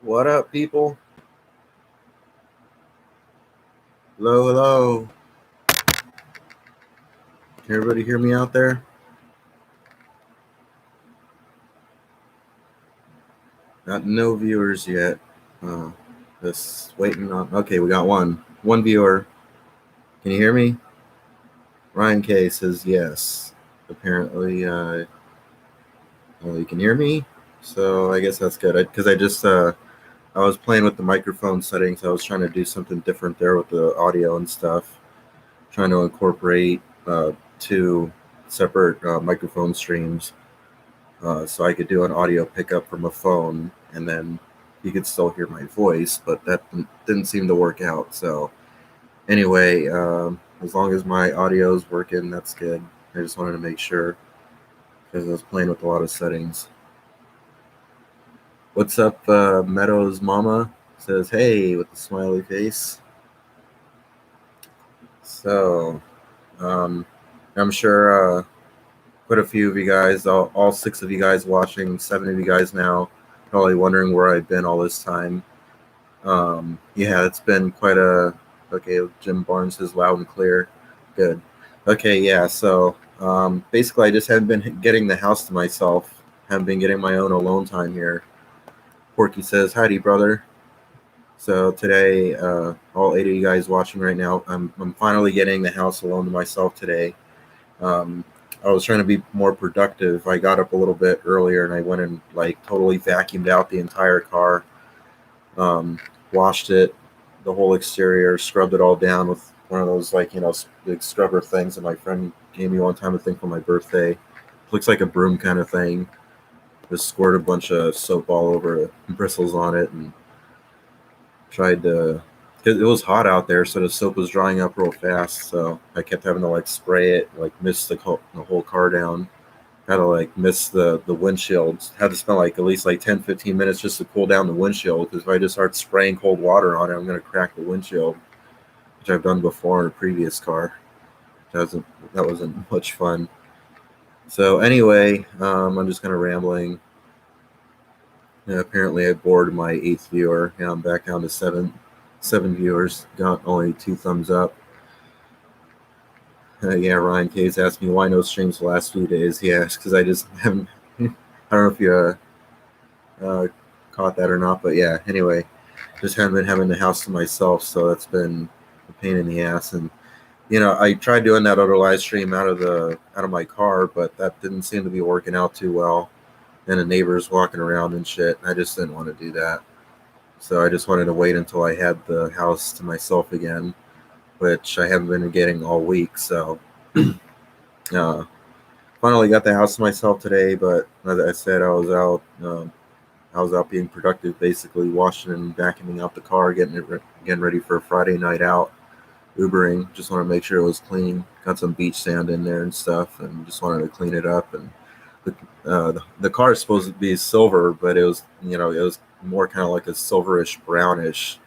What up, people? Hello, hello. Can everybody hear me out there? Got no viewers yet. Uh, just waiting on. Okay, we got one. One viewer. Can you hear me? Ryan K says yes. Apparently, you can hear me. So I guess that's good. Because I was playing with the microphone settings. I was trying to do something different there with the audio and stuff. Trying to incorporate two separate microphone streams. So I could do an audio pickup from a phone, and then you could still hear my voice, but that didn't seem to work out. So anyway, as long as my audio is working, that's good. I just wanted to make sure because I was playing with a lot of settings. What's up, Meadows Mama? Says hey with the smiley face. So um, I'm sure quite a few of you guys, all six of you guys watching, seven of you guys now, probably wondering where I've been all this time. Yeah, it's been quite a. Okay, Jim Barnes is loud and clear. Good. Okay, yeah. So basically, I just haven't been getting the house to myself. Haven't been getting my own alone time here. Porky says, "Howdy, brother." So today, all eight of you guys watching right now, I'm finally getting the house alone to myself today. Um, I was trying to be more productive. I got up a little bit earlier and I went and like totally vacuumed out the entire car. Um, Washed it, the whole exterior, scrubbed it all down with one of those big scrubber things that my friend gave me one time, I think, for my birthday. Looks like a broom kind of thing. Just squirt a bunch of soap all over it, bristles on it, and tried to. Cause it was hot out there, so the soap was drying up real fast. So I kept having to like spray it, like mist the whole car down. Had to like mist the windshield. Had to spend like at least like 10, 15 minutes just to cool down the windshield, because if I just start spraying cold water on it, I'm gonna crack the windshield, which I've done before in a previous car. That wasn't much fun. So anyway, I'm just kind of rambling. Apparently, I bored my eighth viewer. Now I'm back down to seven viewers. Got only two thumbs up. Yeah, Ryan K's asked me why no streams the last few days. Yeah, because I just haven't. I don't know if you uh, caught that or not, but yeah. Anyway, just haven't been having the house to myself, so that's been a pain in the ass. And I tried doing that other live stream out of my car, but that didn't seem to be working out too well. And the neighbors walking around and shit. I just didn't want to do that, so I just wanted to wait until I had the house to myself again, which I haven't been getting all week. So uh, finally got the house to myself today, but as I said, I was out. I was out being productive, basically washing and vacuuming out the car, getting ready for a Friday night out, Ubering. Just want to make sure it was clean. Got some beach sand in there and stuff, and just wanted to clean it up. And the car is supposed to be silver, but it was more kind of like a silverish brownish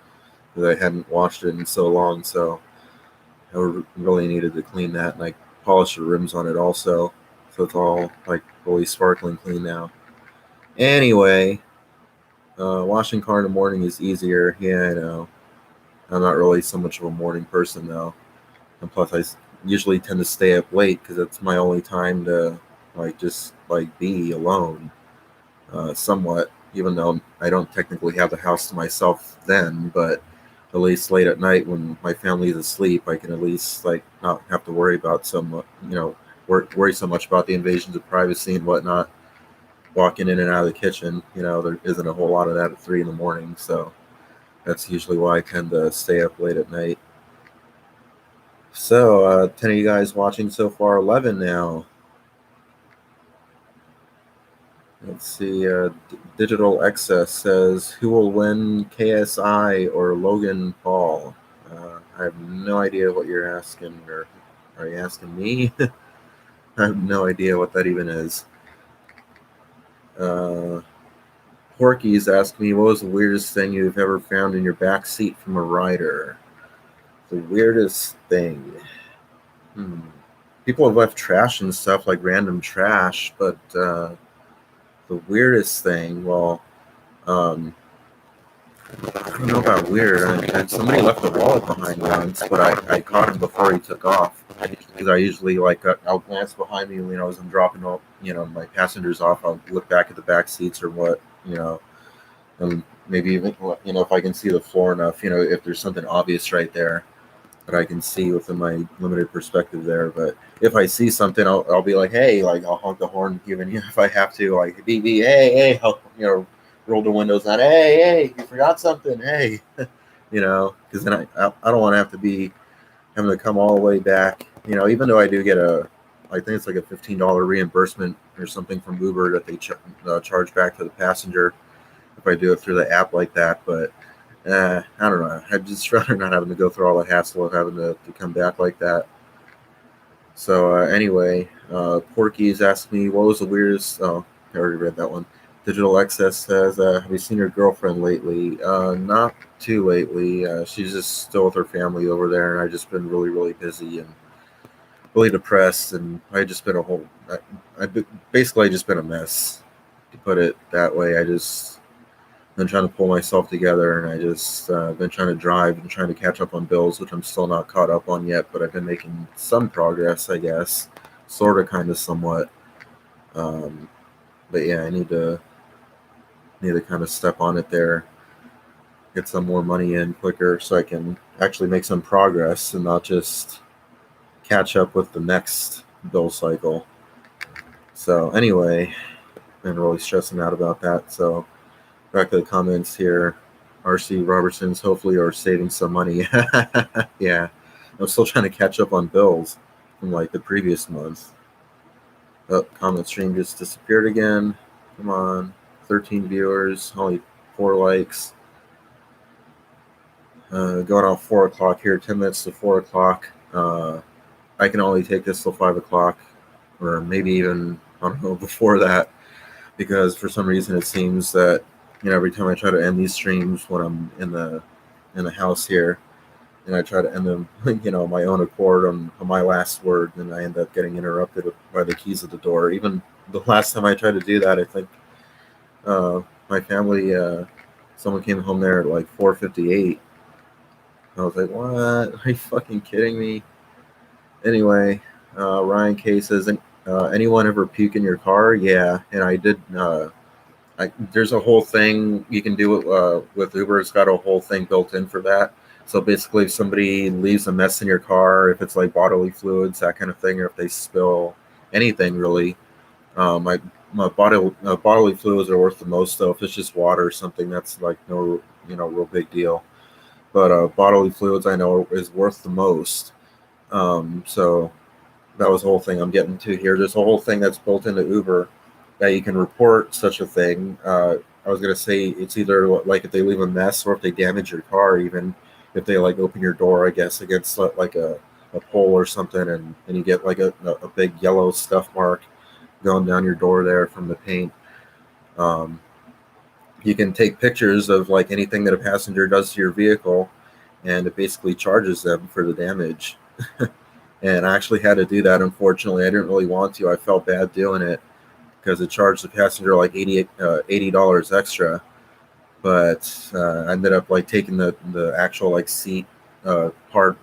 because I hadn't washed it in so long. So I really needed to clean that, and I polished the rims on it also, so it's all like really sparkling clean now. Anyway, washing car in the morning is easier. Yeah, I know. I'm not really so much of a morning person though, and plus usually tend to stay up late because it's my only time to just be alone, somewhat. Even though I don't technically have the house to myself then, but at least late at night when my family is asleep, I can at least not have to worry about worry so much about the invasions of privacy and whatnot. Walking in and out of the kitchen, there isn't a whole lot of that at 3 in the morning, so that's usually why I tend to stay up late at night. So, 10 of you guys watching so far, 11 now. Let's see. Digital Excess says, who will win, KSI or Logan Paul? I have no idea what you're asking, or are you asking me? I have no idea what that even is. Porky's asked me, what was the weirdest thing you've ever found in your back seat from a rider? The weirdest thing. People have left trash and stuff, like random trash, but the weirdest thing, well, um, I don't know about weird. Somebody left a wallet behind once, but I caught him before he took off. Because I usually I'll glance behind me, as I'm dropping off, my passengers off. I'll look back at the back seats or what, and maybe even if I can see the floor enough, if there's something obvious right there that I can see within my limited perspective there. But if I see something, I'll be like, hey, like I'll honk the horn, even if I have to, like, BB, hey, I'll, roll the windows down, hey, you forgot something, hey, because then I don't want to have to be having to come all the way back, even though I do get I think it's like a $15 reimbursement or something from Uber that they charge back to the passenger if I do it through the app like that. But I don't know. I'd just rather not having to go through all the hassle of having to come back like that. So anyway, Porky's asked me what was the weirdest. Oh, I already read that one. Digital Excess says, "Have you seen your girlfriend lately?" Not too lately. She's just still with her family over there, and I've just been really, really busy and really depressed. And I just been basically just been a mess, to put it that way. I just been trying to pull myself together, and I just been trying to drive and trying to catch up on bills, which I'm still not caught up on yet, but I've been making some progress, I guess, sort of, kind of, somewhat. Um, but yeah, I need to kind of step on it there, get some more money in quicker, so I can actually make some progress and not just catch up with the next bill cycle. So anyway, been really stressing out about that. So back to the comments here. RC Robertson's hopefully are saving some money. Yeah, I'm still trying to catch up on bills from like the previous month. Oh, comment stream just disappeared again. Come on, 13 viewers, only 4 likes. Going on 4 o'clock here, 10 minutes to 4 o'clock. I can only take this till 5 o'clock, or maybe even, I don't know, before that, because for some reason it seems that every time I try to end these streams when I'm in the house here, and I try to end them, my own accord on my last word, and I end up getting interrupted by the keys at the door. Even the last time I tried to do that, I think my family, someone came home there at like 4:58. I was like, what? Are you fucking kidding me? Anyway, Ryan K says, anyone ever puke in your car? Yeah, and I did. There's a whole thing you can do with Uber. It's got a whole thing built in for that. So basically, if somebody leaves a mess in your car, if it's like bodily fluids, that kind of thing, or if they spill anything really, my bodily fluids are worth the most. Though if it's just water or something, that's like no real big deal. But bodily fluids I know is worth the most. So that was the whole thing I'm getting to here. There's a whole thing that's built into Uber that you can report such a thing. I was going to say it's either like if they leave a mess or if they damage your car, even if they like open your door, I guess, against like a pole or something, and you get like a big yellow scuff mark going down your door there from the paint. You can take pictures of like anything that a passenger does to your vehicle, and it basically charges them for the damage. And I actually had to do that. Unfortunately, I didn't really want to. I felt bad doing it because it charged the passenger like $80 extra. But I ended up like taking the actual like seat part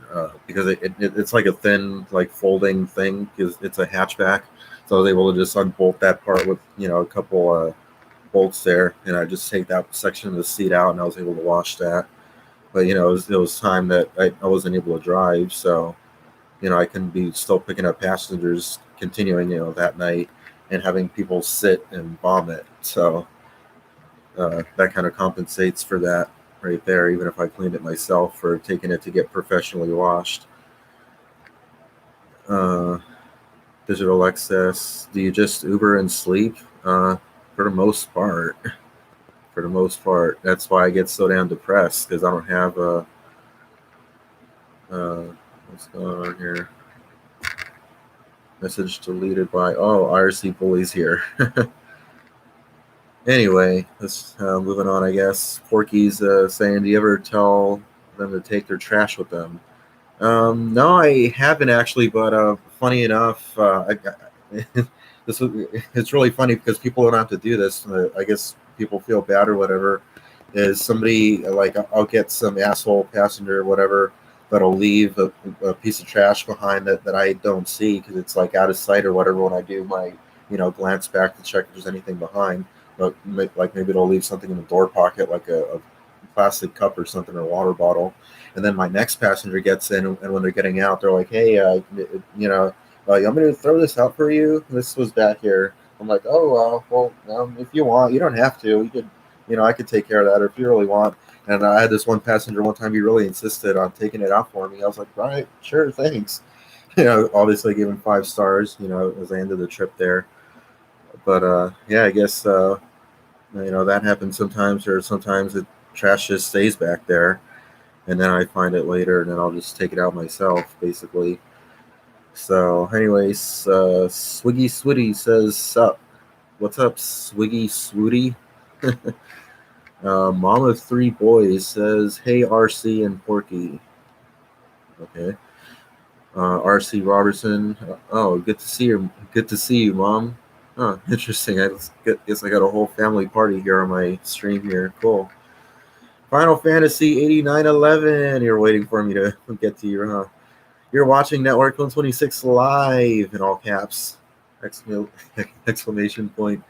because it's like a thin like folding thing because it's a hatchback. So I was able to just unbolt that part with a couple bolts there, and I just take that section of the seat out, and I was able to wash that. But it was time that I wasn't able to drive, so I can be still picking up passengers, continuing that night, and having people sit and vomit. So that kind of compensates for that right there, even if I cleaned it myself for taking it to get professionally washed. Digital excess. Do you just Uber and sleep? For the most part. For the most part. That's why I get so damn depressed, because I don't have a... what's going on here? Message deleted by... Oh, IRC bullies here. Anyway, let's moving on, I guess. Porky's saying, do you ever tell them to take their trash with them? No, I haven't actually, but funny enough, it's really funny because people don't have to do this. I guess people feel bad or whatever. is somebody like I'll get some asshole passenger or whatever that'll leave a piece of trash behind that I don't see because it's like out of sight or whatever when I do my glance back to check if there's anything behind. But like maybe they'll leave something in the door pocket like a plastic cup or something or a water bottle, and then my next passenger gets in and when they're getting out they're like, hey, you want me to throw this out for you? This was back here. I'm like, oh, well, if you want, you don't have to. You could, I could take care of that if you really want. And I had this one passenger one time, he really insisted on taking it out for me. I was like, right, sure, thanks. Obviously gave him 5 stars, as I ended the trip there. But yeah, I guess, that happens sometimes, or sometimes the trash just stays back there. And then I find it later, and then I'll just take it out myself, basically. So, anyways, Swiggy Switty says, sup. What's up, Swiggy Swooty? Mom of Three Boys says, hey, RC and Porky. Okay. RC Robertson. Oh, good to see you. Good to see you, Mom. Oh, interesting. Guess I got a whole family party here on my stream here. Cool. Final Fantasy 8911. You're waiting for me to get to you, huh? You're watching Network126 live in all caps. Exclamation point.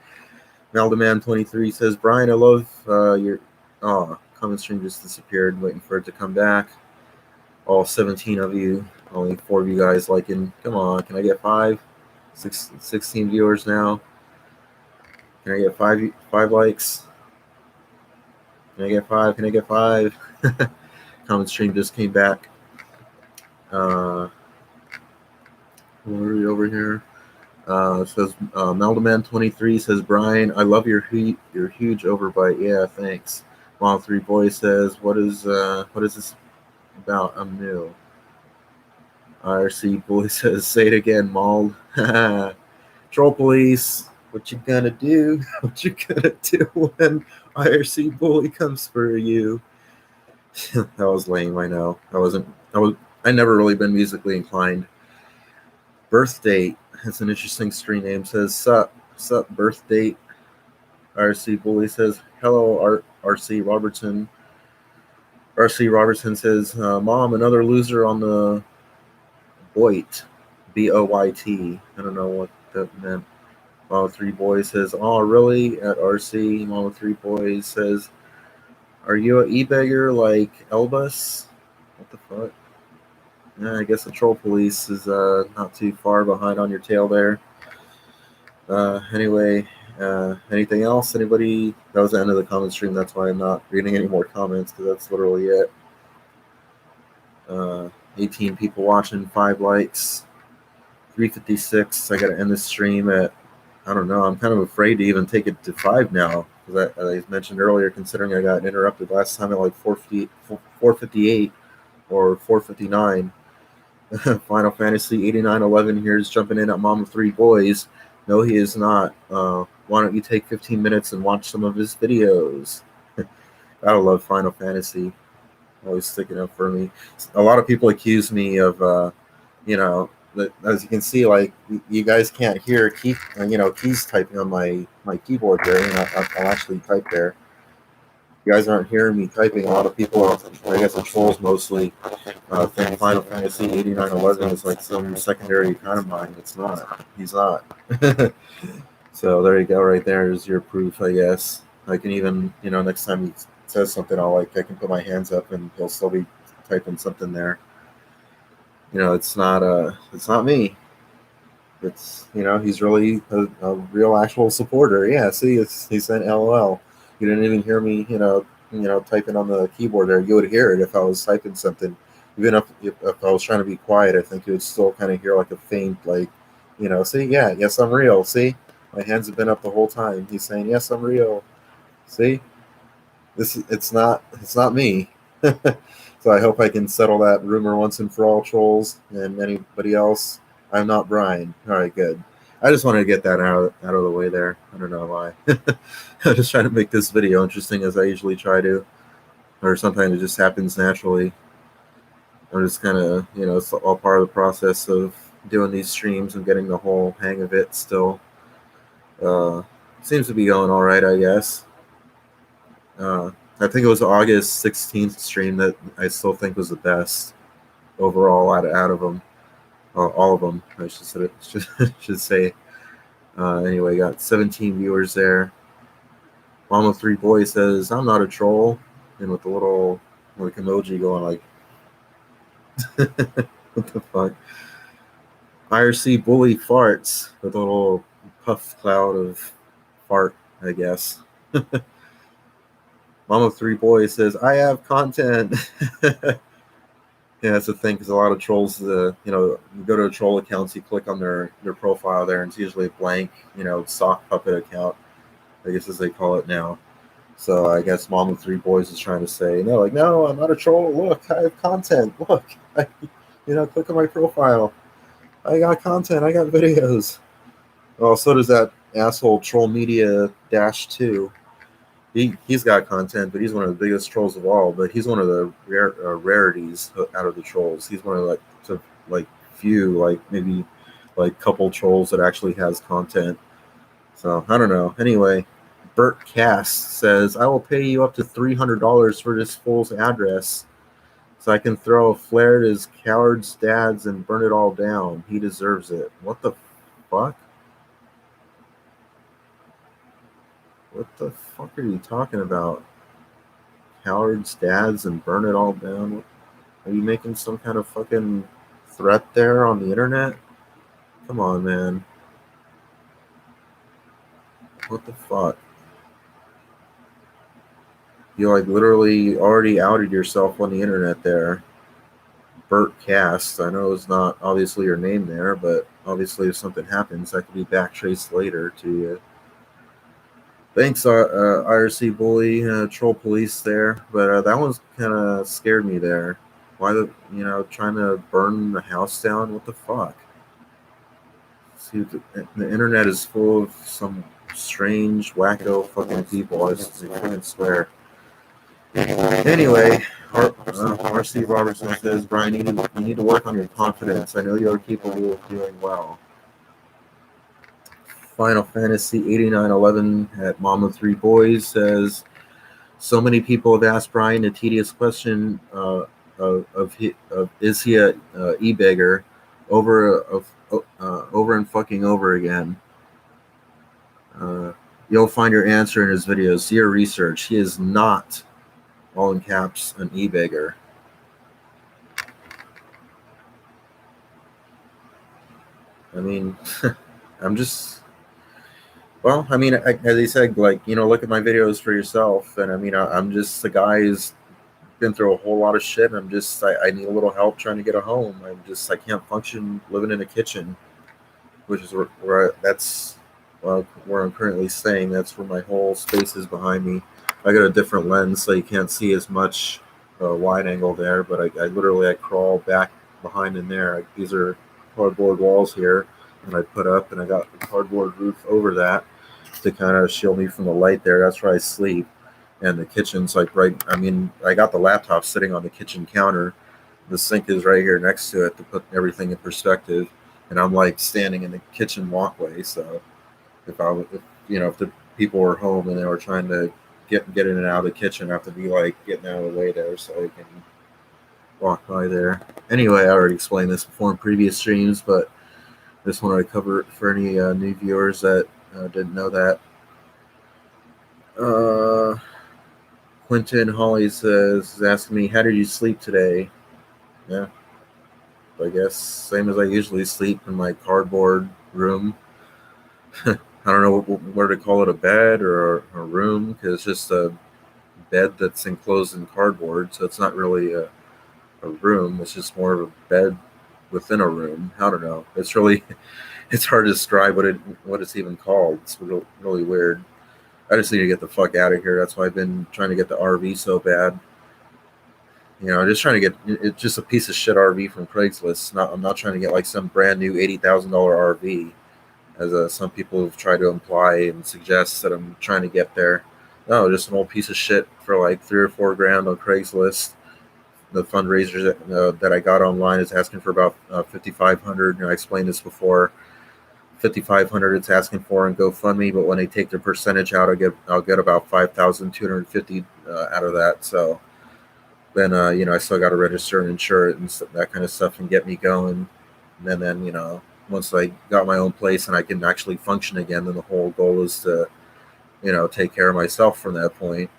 Maldeman23 says, Brian, I love your. Oh, comment stream just disappeared. Waiting for it to come back. All 17 of you. Only 4 of you guys liking. Come on, can I get 5? 16 viewers now. Can I get 5 likes? Can I get 5? Can I get 5? Comment stream just came back. Where are we over here? Says Meldaman23 says, Brian, I love your huge overbite. Yeah, thanks. Mom Three Boys says, what is this about? I'm new. IRC Boy says, say it again, Mauled. Troll Police, what you gonna do? What you gonna do when IRC Bully comes for you? That was lame, I know. I never really been musically inclined. Birth date. That's an interesting stream name. Says, sup, birth date. RC Bully says, hello, RC Robertson. RC Robertson says, Mom, another loser on the Boyt. Boyt. I don't know what that meant. Mama Three Boys says, oh, really? At RC, Mama Three Boys says, are you an e-beggar like Elbus? What the fuck? Yeah, I guess the Troll Police is not too far behind on your tail there. Anyway, anything else? Anybody? That was the end of the comment stream. That's why I'm not reading any more comments, because that's literally it. 18 people watching, 5 likes, 356. I got to end the stream at, I don't know. I'm kind of afraid to even take it to 5 now, because I mentioned earlier, considering I got interrupted last time at like 458 or 459. Final Fantasy 8911 here is jumping in at Mom of Three Boys. No, he is not. Why don't you take 15 minutes and watch some of his videos? I love Final Fantasy. Always sticking up for me. A lot of people accuse me of, as you can see, like you guys can't hear keys typing on my keyboard there. I'll actually type there. You guys aren't hearing me typing. A lot of people, I guess the trolls mostly, think Final Fantasy 8911 is like some secondary kind of mine. It's not. He's not. So there you go. Right there is your proof, I guess. I can even, next time he says something, I can put my hands up and he'll still be typing something there. It's not me. It's, he's really a real actual supporter. Yeah, see, he sent LOL. You didn't even hear me, typing on the keyboard there. You would hear it if I was typing something. Even if I was trying to be quiet, I think you would still kind of hear like a faint, like, see, yeah, yes, I'm real. See, my hands have been up the whole time. He's saying, yes, I'm real. See, it's not me. So I hope I can settle that rumor once and for all, trolls and anybody else. I'm not Brian. All right, good. I just wanted to get that out of the way there. I don't know why. I'm just trying to make this video interesting as I usually try to, or sometimes it just happens naturally. I'm just kind of, it's all part of the process of doing these streams and getting the whole hang of it still. Seems to be going all right, I guess. I think it was August 16th stream that I still think was the best overall out of them. All of them, I should say. Anyway, got 17 viewers there. Mama Three Boy says, I'm not a troll. And with the little like emoji going like, what the fuck? IRC Bully farts with a little puff cloud of fart, I guess. Mama Three Boy says, I have content. Yeah, that's the thing, because a lot of trolls, you go to a troll accounts, you click on their profile there, and it's usually a blank, sock puppet account, I guess as they call it now. So I guess Mom of Three Boys is trying to say, no, I'm not a troll. Look, I have content. Look, click on my profile. I got content. I got videos. Well, so does that asshole Troll Media Dash 2. He's got content, but he's one of the biggest trolls of all. But he's one of the rarities out of the trolls. He's one of few, maybe couple trolls that actually has content. So I don't know. Anyway, Bert Cass says, I will pay you up to $300 for this fool's address so I can throw a flare at his coward's dad's and burn it all down. He deserves it. What the fuck? What the fuck are you talking about? Coward's dads and burn it all down? Are you making some kind of fucking threat there on the internet? Come on, man. What the fuck? You literally already outed yourself on the internet there. Bert Cast. I know it's not obviously your name there, but obviously if something happens, that could be backtraced later to you. Thanks, IRC Bully, Troll Police there, but that one's kind of scared me there. Why trying to burn the house down? What the fuck? See, the internet is full of some strange, wacko fucking people. I fucking swear. Anyway, R.C. Robertson says, Brian, you need to work on your confidence. I know you are capable of doing well. Final Fantasy 8911 at Mom of Three Boys says, so many people have asked Brian a tedious question of is he a e-beggar over and fucking over again. You'll find your answer in his videos. See your research. He is not, all in caps, an e-beggar. I mean, I'm just... Well, I mean, as I said, look at my videos for yourself. And I mean, I'm just a guy who's been through a whole lot of shit. And I need a little help trying to get a home. I can't function living in a kitchen, which is where I'm currently staying. That's where my whole space is behind me. I got a different lens, so you can't see as much wide angle there. But I literally crawl back behind in there. These are cardboard walls here. And I put up, and I got the cardboard roof over that to kind of shield me from the light there. That's where I sleep. And the kitchen's right. I mean, I got the laptop sitting on the kitchen counter. The sink is right here next to it to put everything in perspective. And I'm standing in the kitchen walkway. So if the people were home and they were trying to get in and out of the kitchen, I have to be getting out of the way there so I can walk by there. Anyway, I already explained this before in previous streams, but just wanted to cover it for any new viewers that didn't know that. Quentin Holly is asking me, how did you sleep today? Yeah, I guess same as I usually sleep, in my cardboard room. I don't know whether to call it a bed or a room, because it's just a bed that's enclosed in cardboard, so it's not really a room. It's just more of a bed within a room. I don't know. It's hard to describe what it's even called. It's really weird. I just need to get the fuck out of here. That's why I've been trying to get the RV so bad. Just trying to get it's just a piece of shit RV from Craigslist. I'm not trying to get some brand new $80,000 RV, as some people have tried to imply and suggest that I'm trying to get there. No, just an old piece of shit for $3 or $4 grand on Craigslist. The fundraiser that I got online is asking for about $5,500. I explained this before. 5,500 it's asking for in GoFundMe, but when they take their percentage out, I'll get about 5,250 out of that. So then I still got to register and insure it and that kind of stuff and get me going. And then once I got my own place and I can actually function again, then the whole goal is to take care of myself from that point,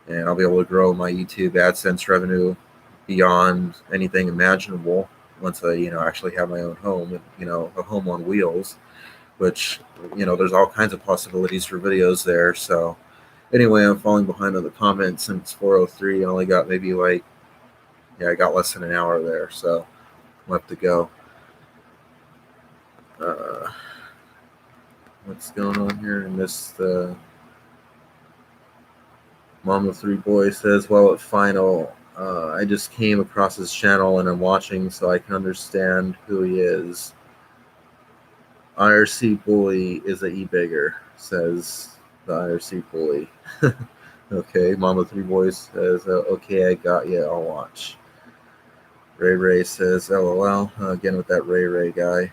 and I'll be able to grow my YouTube AdSense revenue beyond anything imaginable once I actually have my own home, a home on wheels, which there's all kinds of possibilities for videos there. So anyway, I'm falling behind on the comments since 4:03. I only got maybe I got less than an hour there, so left to go. What's going on here? I missed Mom of Three Boys says, well, at final, I just came across his channel and I'm watching so I can understand who he is. IRC Bully is a e-bigger, says the IRC Bully. Okay, Mom of Three Boys says, okay, I got you, I'll watch. Ray says, LOL, again with that Ray guy.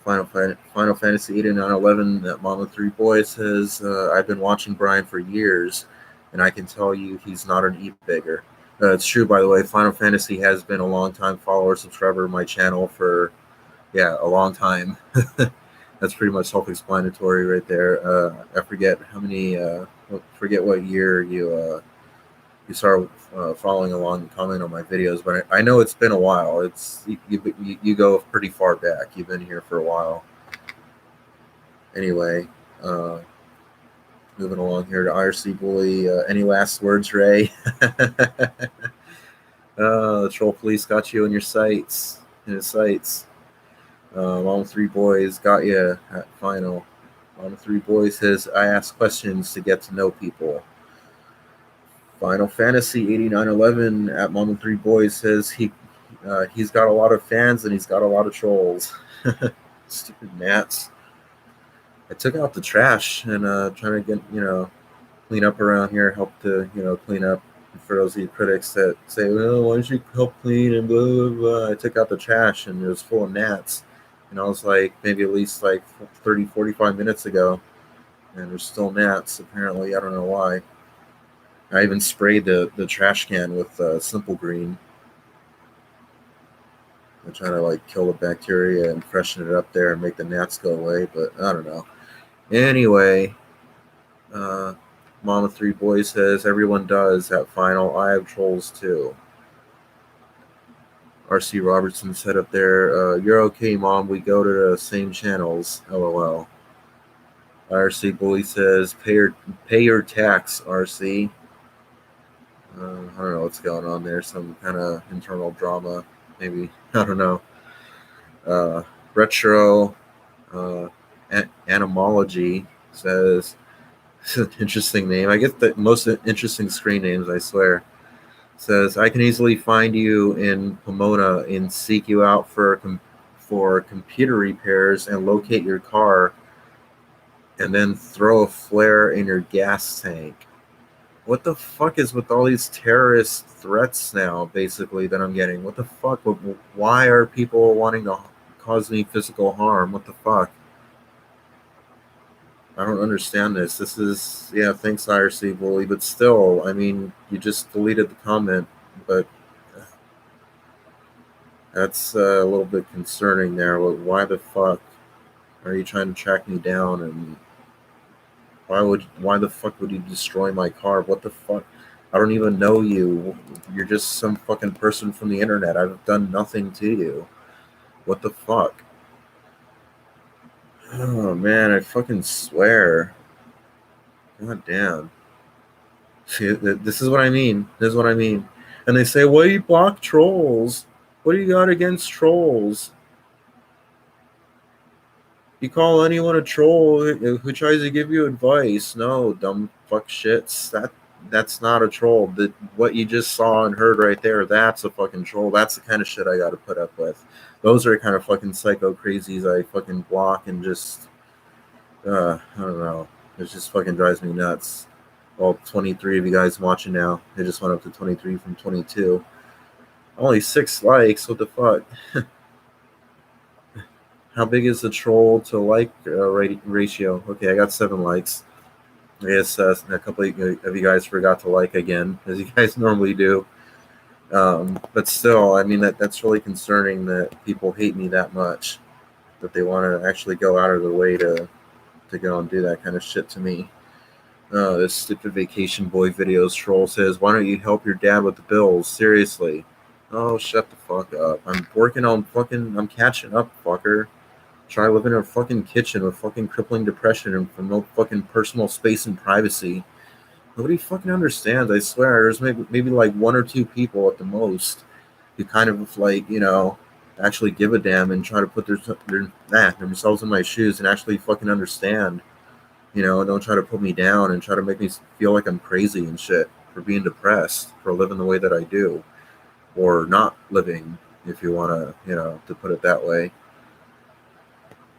Final Fantasy 8911, that Mom of Three Boys says, I've been watching Brian for years, and I can tell you he's not an e-bigger. It's true, by the way. Final Fantasy has been a long-time follower, subscriber of my channel for, a long time. That's pretty much self-explanatory right there. I forget how many, forget what year you started following along and commenting on my videos, but I know it's been a while. It's you go pretty far back. You've been here for a while. Anyway, moving along here to IRC Bully. Any last words, Ray? The troll police got you in your sights. In his sights. Mom of Three Boys got you at final. Mom of Three Boys says, I ask questions to get to know people. Final Fantasy 8911 at Mom of Three Boys says he's got a lot of fans and he's got a lot of trolls. Stupid gnats. I took out the trash and trying to get clean up around here, help to clean up. For those of you critics that say, well, why don't you help clean and blah, blah, blah. I took out the trash and it was full of gnats. And I was like, maybe at least 30, 45 minutes ago. And there's still gnats, apparently. I don't know why. I even sprayed the trash can with Simple Green. I'm trying to kill the bacteria and freshen it up there and make the gnats go away, but I don't know. Anyway, Mom of Three Boys says, everyone does at final. I have trolls too. RC Robertson said up there, you're okay, Mom. We go to the same channels. LOL. RC Bully says, pay your tax, RC. I don't know what's going on there. Some kind of internal drama, maybe. I don't know. Retro Animology says, interesting name. I get the most interesting screen names, I swear. Says, I can easily find you in Pomona and seek you out for computer repairs and locate your car and then throw a flare in your gas tank. What the fuck is with all these terrorist threats now, basically, that I'm getting? What the fuck? Why are people wanting to cause me physical harm? What the fuck? I don't understand this. This is, thanks, IRC Bully, but still, I mean, you just deleted the comment, but that's a little bit concerning there. Why the fuck are you trying to track me down, and why the fuck would you destroy my car? What the fuck? I don't even know you. You're just some fucking person from the internet. I've done nothing to you. What the fuck? Oh man, I fucking swear. God damn. See, this is what I mean. This is what I mean. And they say, well, you block trolls. What do you got against trolls? You call anyone a troll who tries to give you advice. No, dumb fuck shits. That's not a troll. What you just saw and heard right there, that's a fucking troll. That's the kind of shit I got to put up with. Those are the kind of fucking psycho crazies I fucking block and just, I don't know. It just fucking drives me nuts. All 23 of you guys watching now. It just went up to 23 from 22. Only 6 likes. What the fuck? How big is the troll to like ratio? Okay, I got 7 likes. I guess a couple of you guys forgot to like again, as you guys normally do. But still, I mean, that's really concerning that people hate me that much, that they want to actually go out of their way to go and do that kind of shit to me. This stupid vacation boy videos troll says, "Why don't you help your dad with the bills? Seriously." Oh, shut the fuck up. I'm working on I'm catching up, fucker. Try living in a fucking kitchen with fucking crippling depression and from no fucking personal space and privacy. Nobody fucking understands, I swear. There's maybe like 1 or 2 people at the most who kind of like, actually give a damn and try to put themselves in my shoes and actually fucking understand. Don't try to put me down and try to make me feel like I'm crazy and shit for being depressed, for living the way that I do, or not living, if you want to, to put it that way.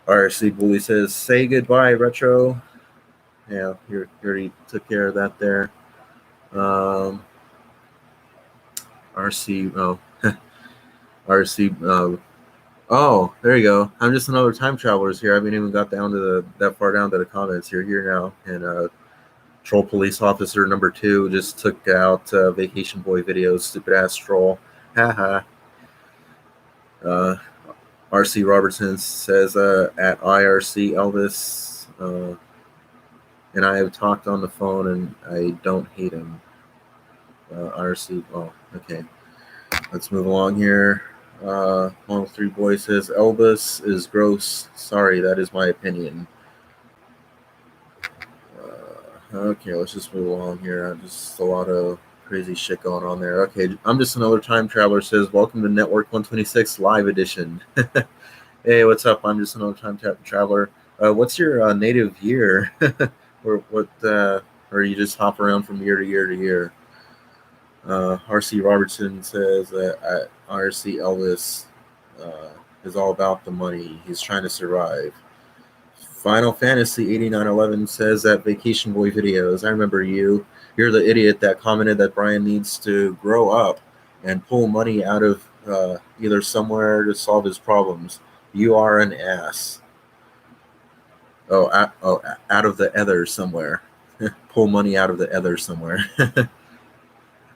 RC Bully says, "Say goodbye, Retro." Yeah, you already took care of that there. RC, oh, RC, oh, there you go. I'm just another time traveler's here. I haven't even got down to that far down to the comments. You're here now. And troll police officer number 2 just took out vacation boy videos. Stupid ass troll. Haha. RC Robertson says at IRC Elvis, and I have talked on the phone and I don't hate him. RC, oh, okay. Let's move along here. 103 Boy says Elvis is gross. Sorry, that is my opinion. Okay, let's just move along here. Just a lot of crazy shit going on there. Okay, I'm just another time traveler says, "Welcome to Network 126 Live Edition." Hey, what's up? I'm just another time traveler. What's your native year? Or what? Or you just hop around from year to year to year? RC Robertson says that RC Elvis is all about the money. He's trying to survive. Final Fantasy 8911 says that Vacation Boy videos. I remember you. You're the idiot that commented that Brian needs to grow up and pull money out of either somewhere to solve his problems. You are an ass. Oh, out of the ether somewhere. Pull money out of the ether somewhere.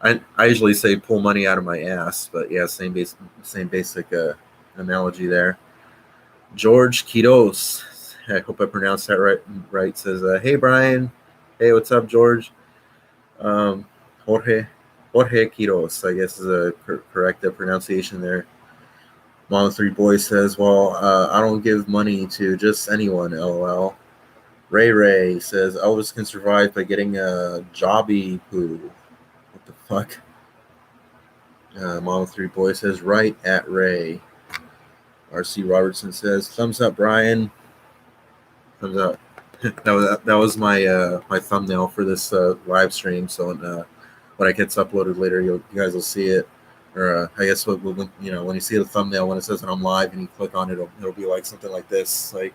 I usually say pull money out of my ass, but yeah, same basic analogy there. George Quiros, I hope I pronounced that right, says, "Hey Brian, hey, what's up, George?" Jorge Quiros, I guess is a correct pronunciation there. Mom 3 Boy says, "Well, I don't give money to just anyone, lol." Ray says, "Elvis can survive by getting a jobby poo." What the fuck? Mom 3 Boy says, "Right at Ray." RC Robertson says, "Thumbs up, Brian." Thumbs up. that was my my thumbnail for this live stream. So when it gets uploaded later, you guys will see it. Or I guess when you see the thumbnail, when it says that I'm live and you click on it, it'll be like something like this. Like,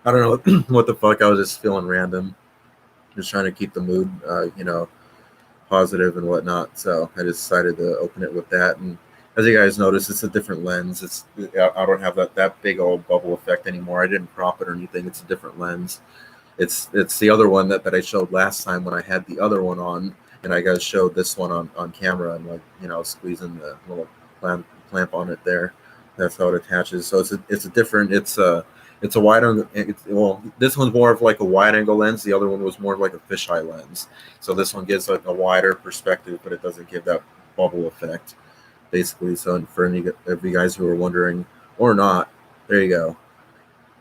I don't know what the fuck. I was just feeling random, just trying to keep the mood, positive and whatnot. So I decided to open it with that. And as you guys notice, it's a different lens. I don't have that big old bubble effect anymore. I didn't crop it or anything. It's a different lens. It's the other one that I showed last time when I had the other one on, and I guys showed this one on camera and squeezing the little clamp on it there. That's how it attaches. So it's a wide angle. Well, this one's more of like a wide angle lens. The other one was more of like a fisheye lens. So this one gives a wider perspective, but it doesn't give that bubble effect, basically. So for any of you guys who are wondering or not, there you go.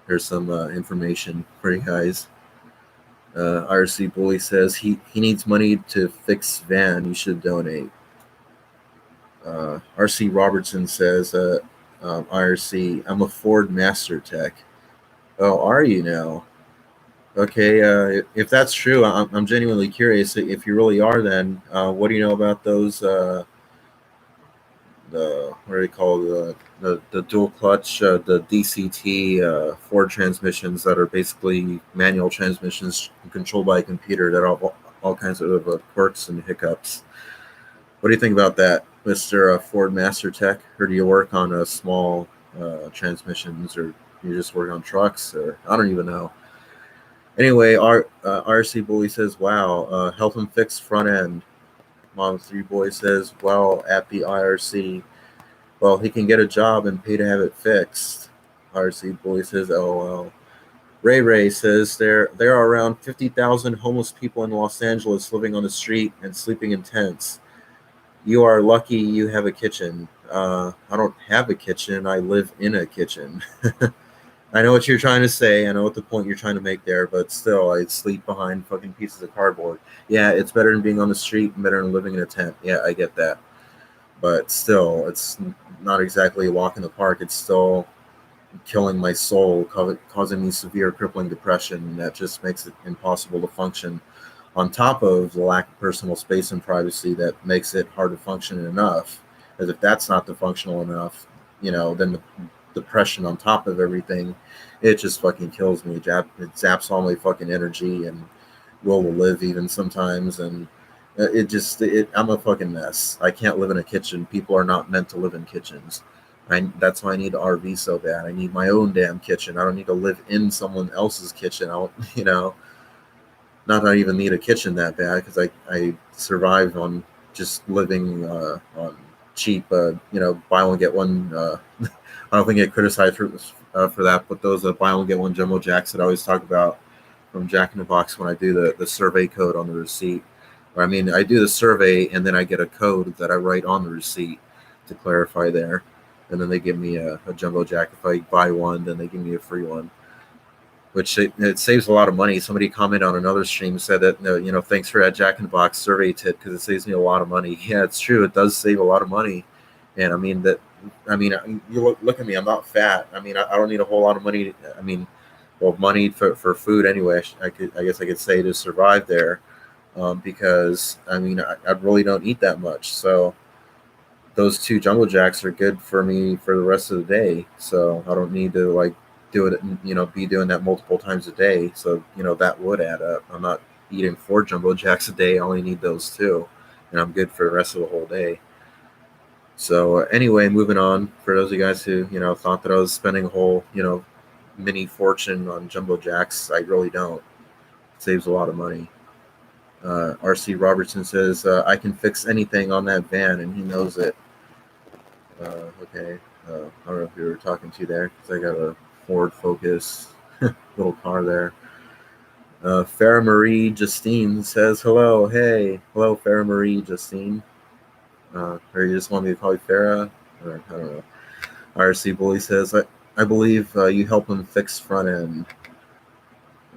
There's some information for you guys. RC Bully says he needs money to fix van. You should donate. RC Robertson says, IRC, I'm a Ford Master Tech. Oh, are you now? Okay, if that's true, I'm genuinely curious. If you really are, then what do you know about those? The what do they call the dual clutch, the DCT Ford transmissions that are basically manual transmissions controlled by a computer that have all kinds of quirks and hiccups. What do you think about that, Mr. Ford Master Tech? Or do you work on small transmissions or You just work on trucks, or I don't even know. Anyway, our RC Bully says, "Wow, help him fix front end." Mom 3 Boy says, "Well, at the IRC, well, he can get a job and pay to have it fixed." RC Bully says, "LOL." Ray Ray says there are around 50,000 homeless people in Los Angeles living on the street and sleeping in tents. You are lucky you have a kitchen. I don't have a kitchen. I live in a kitchen." I know what you're trying to say. I know what the point you're trying to make there, but still, I sleep behind fucking pieces of cardboard. Yeah, it's better than being on the street and better than living in a tent. Yeah, I get that. But still, it's not exactly a walk in the park. It's still killing my soul, causing me severe crippling depression that just makes it impossible to function. On top of the lack of personal space and privacy that makes it hard to function enough. As if that's not the functional enough, then the depression on top of everything, it just fucking kills me. It zaps all my fucking energy and will to live even sometimes, and I'm a fucking mess. I can't live in a kitchen. People are not meant to live in kitchens. That's why I need the RV so bad. I need my own damn kitchen. I don't need to live in someone else's kitchen. I don't, not that I even need a kitchen that bad, because I survive on just living on cheap, buy one get one. I don't think I get criticized for that, but those buy one get one jumbo jacks that I always talk about from Jack in the Box when I do the survey code on the receipt. Or, I mean, I do the survey and then I get a code that I write on the receipt to clarify there, and then they give me a jumbo jack. If I buy one, then they give me a free one, which it saves a lot of money. Somebody commented on another stream, said that, thanks for that Jack in the Box survey tip, because it saves me a lot of money. Yeah, it's true. It does save a lot of money. And you look at me, I'm not fat. I don't need a whole lot of money. Money for food anyway. I guess I could say, to survive there, because I really don't eat that much. So those 2 jumbo jacks are good for me for the rest of the day. So I don't need to do it, be doing that multiple times a day. So that would add up. I'm not eating 4 jumbo jacks a day. I only need those 2, and I'm good for the rest of the whole day. So anyway, moving on. For those of you guys who thought that I was spending a whole mini fortune on jumbo jacks, I really don't. It saves a lot of money. RC Robertson says, I can fix anything on that van, and he knows it. Okay. I don't know if you were talking to there, because I got a Ford Focus little car there. Farah Marie Justine says, hello. Hey. Hello, Farah Marie Justine. Or you just want me to call you Farah? Or I don't know. RC Bully says, I believe you help him fix front end.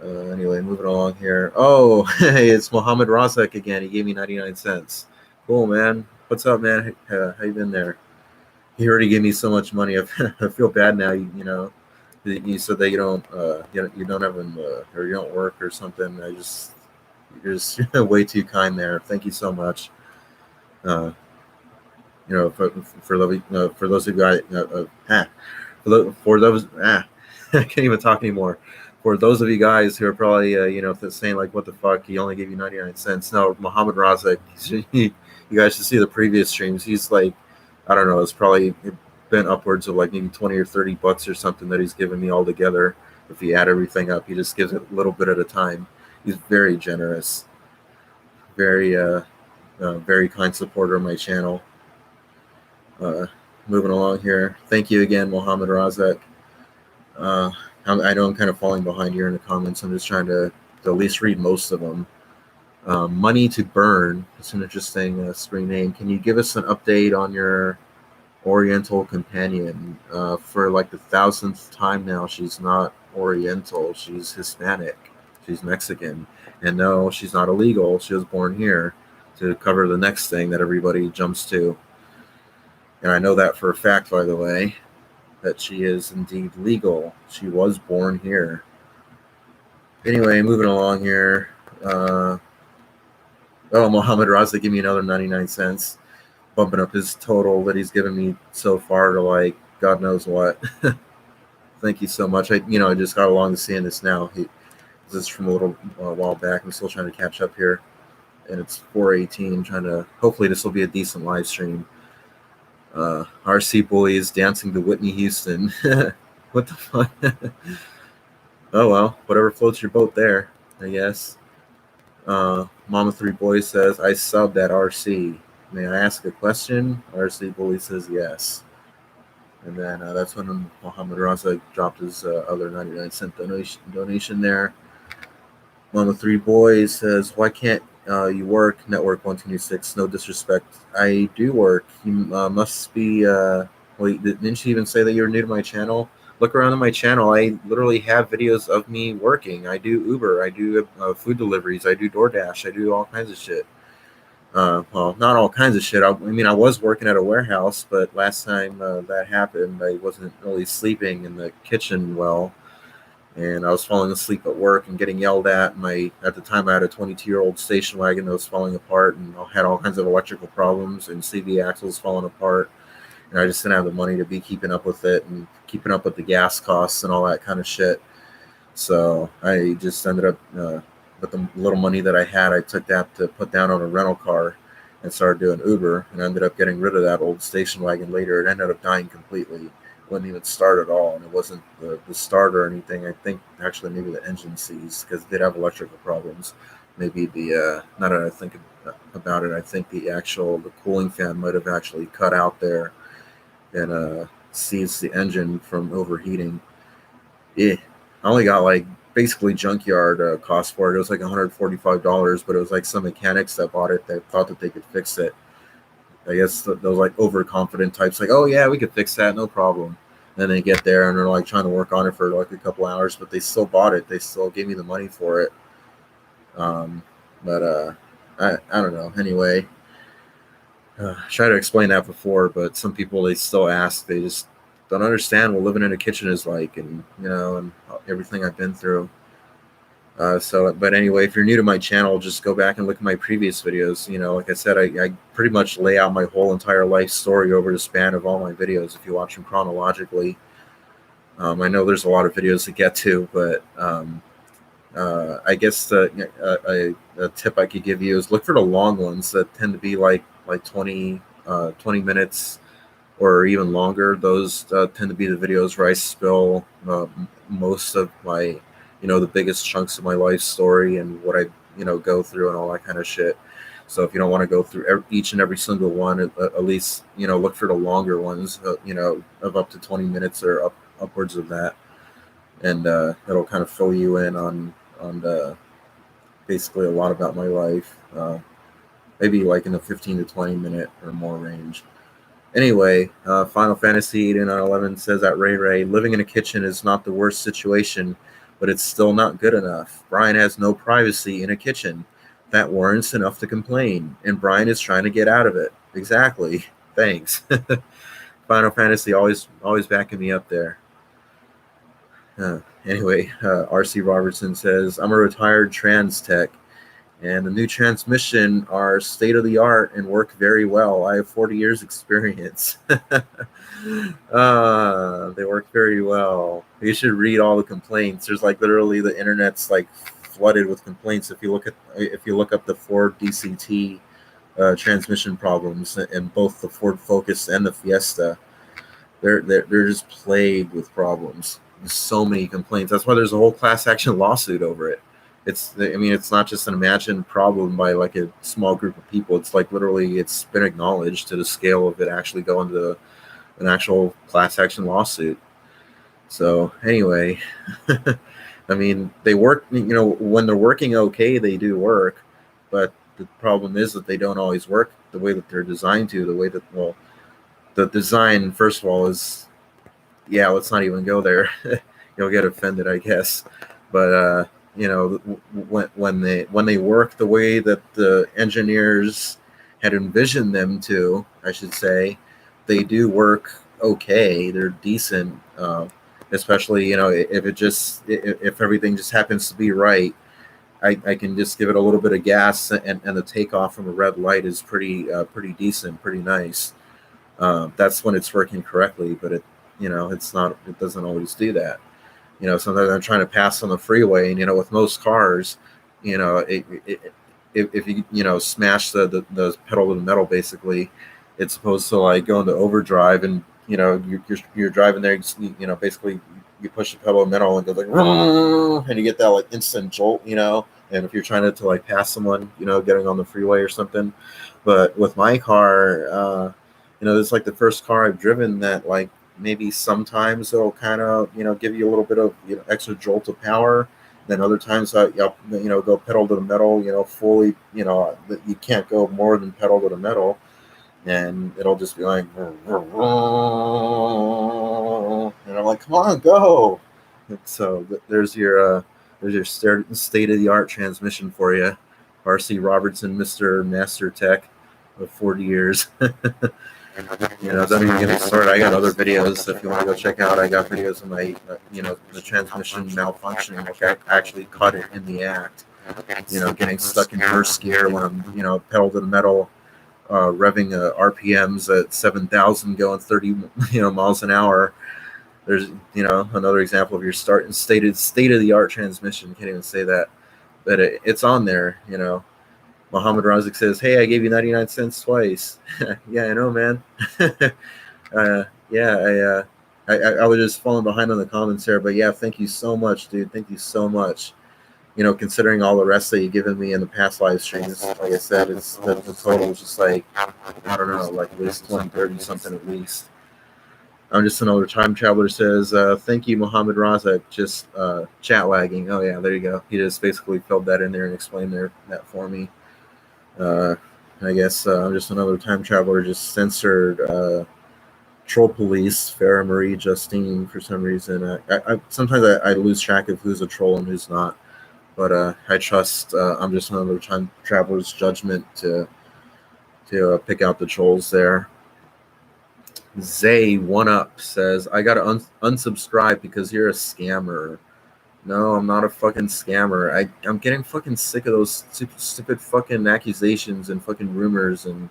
Anyway, moving along here. Oh, hey, it's Mohammed Razak again. He gave me 99 cents. Cool, man. What's up, man? How you been there? He already gave me so much money. I feel bad now. You said that you don't have or you don't work or something. You're just way too kind there. Thank you so much. For those of you guys, for those I can't even talk anymore. For those of you guys who are probably saying like, what the fuck, he only gave you 99 cents. No, Muhammad Razak, you guys should see the previous streams. He's like, I don't know, it's probably been upwards of like maybe 20 or 30 bucks or something that he's given me all together. If you add everything up, he just gives it a little bit at a time. He's very generous, very very kind supporter of my channel. Moving along here. Thank you again, Mohammed Razak. I know I'm kind of falling behind here in the comments. I'm just trying to at least read most of them. Money to Burn. It's an interesting screen name. Can you give us an update on your Oriental companion? For like the 1000th time now, she's not Oriental. She's Hispanic. She's Mexican. And no, she's not illegal. She was born here, to cover the next thing that everybody jumps to. And I know that for a fact, by the way, that she is indeed legal. She was born here. Anyway, moving along here. Mohammed Raza give me another 99 cents, bumping up his total that he's given me so far to like God knows what. Thank you so much. I just got along to seeing this now. This is from a little while back. I'm still trying to catch up here, and it's 4:18. Hopefully this will be a decent live stream. RC Bully is dancing to Whitney Houston. What the fuck? Oh well, whatever floats your boat there, I guess. Mama Three Boys says, I subbed at RC. May I ask a question? RC Bully says yes. And then that's when Muhammad Raza dropped his other 99-cent donation there. Mama Three Boys says, why can't you work? Network126, no disrespect. I do work. You must be. Wait, didn't you even say that you're new to my channel? Look around on my channel. I literally have videos of me working. I do Uber. I do food deliveries. I do DoorDash. I do all kinds of shit. Well, not all kinds of shit. I mean, I was working at a warehouse, but last time that happened, I wasn't really sleeping in the kitchen well, and I was falling asleep at work and getting yelled at. At the time I had a 22-year-old station wagon that was falling apart, and I had all kinds of electrical problems and CV axles falling apart, and I just didn't have the money to be keeping up with it and keeping up with the gas costs and all that kind of shit. So I just ended up with the little money that I had, I took that to put down on a rental car and started doing Uber, and I ended up getting rid of that old station wagon later. It ended up dying completely. It wouldn't even start at all, and it wasn't the starter or anything. I think actually maybe the engine seized because it did have electrical problems. Maybe now that I think about it, I think the cooling fan might have actually cut out there and seized the engine from overheating. Yeah, I only got like basically junkyard cost for it. It was like $145, but it was like some mechanics that bought it that thought that they could fix it. I guess those like overconfident types, like, oh yeah, we could fix that, no problem. And then they get there and they're like trying to work on it for like a couple hours, but they still bought it. They still gave me the money for it. Um, but I don't know. Anyway, I tried to explain that before, but some people they still ask. They just don't understand what living in a kitchen is like, and and everything I've been through. But anyway, if you're new to my channel, just go back and look at my previous videos. Like I said, I pretty much lay out my whole entire life story over the span of all my videos. If you watch them chronologically, I know there's a lot of videos to get to, but I guess a tip I could give you is look for the long ones that tend to be like 20 minutes or even longer. Those tend to be the videos where I spill most of my, the biggest chunks of my life story and what I, go through and all that kind of shit. So if you don't want to go through each and every single one, at least, look for the longer ones, of up to 20 minutes or upwards of that. And it'll kind of fill you in on basically a lot about my life, maybe like in the 15 to 20 minute or more range. Anyway, Final Fantasy 8911 says that Ray, living in a kitchen is not the worst situation, but it's still not good enough. Brian has no privacy in a kitchen. That warrants enough to complain, and Brian is trying to get out of it. Exactly. Thanks. Final Fantasy always backing me up there. Anyway, RC Robertson says, I'm a retired trans tech, and the new transmission are state of the art and work very well. I have 40 years experience. They work very well. You should read all the complaints. There's like literally the internet's like flooded with complaints. If you look up the Ford DCT transmission problems in both the Ford Focus and the Fiesta, they're just plagued with problems. There's so many complaints. That's why there's a whole class action lawsuit over it. It's not just an imagined problem by like a small group of people. It's like literally it's been acknowledged to the scale of it actually going to an actual class action lawsuit. So anyway, I mean, they work, when they're working okay, they do work, but the problem is that they don't always work the way that they're designed to, the design, first of all, is, yeah, let's not even go there. You'll get offended, I guess. But when they work the way that the engineers had envisioned them to, I should say, they do work okay. They're decent, especially if everything just happens to be right. I can just give it a little bit of gas, and the takeoff from a red light is pretty decent, pretty nice. That's when it's working correctly, but it's not. It doesn't always do that. Sometimes I'm trying to pass on the freeway, and with most cars, if you smash the pedal to the metal, basically, it's supposed to like go into overdrive, and you're driving there, basically you push the pedal to the metal and it goes like, and you get that like instant jolt, and if you're trying to like pass someone, getting on the freeway or something. But with my car, it's like the first car I've driven that like maybe sometimes it'll kind of give you a little bit of extra jolt of power. Then other times you'll go pedal to the metal, fully, you can't go more than pedal to the metal, and it'll just be like, and I'm like, come on, go. And so there's your state of the art transmission for you, RC Robertson, Mr. Master Tech of 40 years. Don't even get me started. I got other videos if you want to go check out. I got videos of my, the transmission malfunctioning. Like I actually caught it in the act. Getting stuck in first gear when I'm, pedal to the metal, revving RPMs at 7,000, going 30, miles an hour. There's, another example of your state of the art transmission. Can't even say that, but it's on there. Muhammad Razik says, "Hey, I gave you 99 cents twice." Yeah, I know, man. Yeah, I was just falling behind on the comments here, but yeah, thank you so much, dude. Thank you so much. Considering all the rest that you've given me in the past live streams, like I said, it's the total is just like, I don't know, like at least 20, 30 something at least. I'm just another time traveler says, thank you, Muhammad Razak, just chat lagging. Oh yeah, there you go. He just basically filled that in there and explained that for me. I guess I'm just another time traveler, just censored troll police, Farah Marie Justine, for some reason. Sometimes I lose track of who's a troll and who's not, but I trust I'm just another time traveler's judgment to pick out the trolls there. Zay One Up says, I gotta unsubscribe because you're a scammer. No, I'm not a fucking scammer. I'm getting fucking sick of those stupid fucking accusations and fucking rumors, and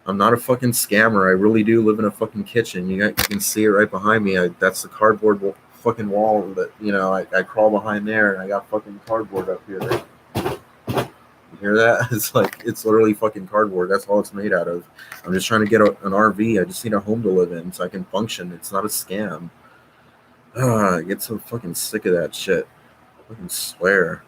I'm not a fucking scammer. I really do live in a fucking kitchen. You can see it right behind me. That's the cardboard fucking wall that, I crawl behind there, and I got fucking cardboard up here. You hear that? It's literally fucking cardboard. That's all it's made out of. I'm just trying to get an RV. I just need a home to live in so I can function. It's not a scam. I get so fucking sick of that shit. I fucking swear.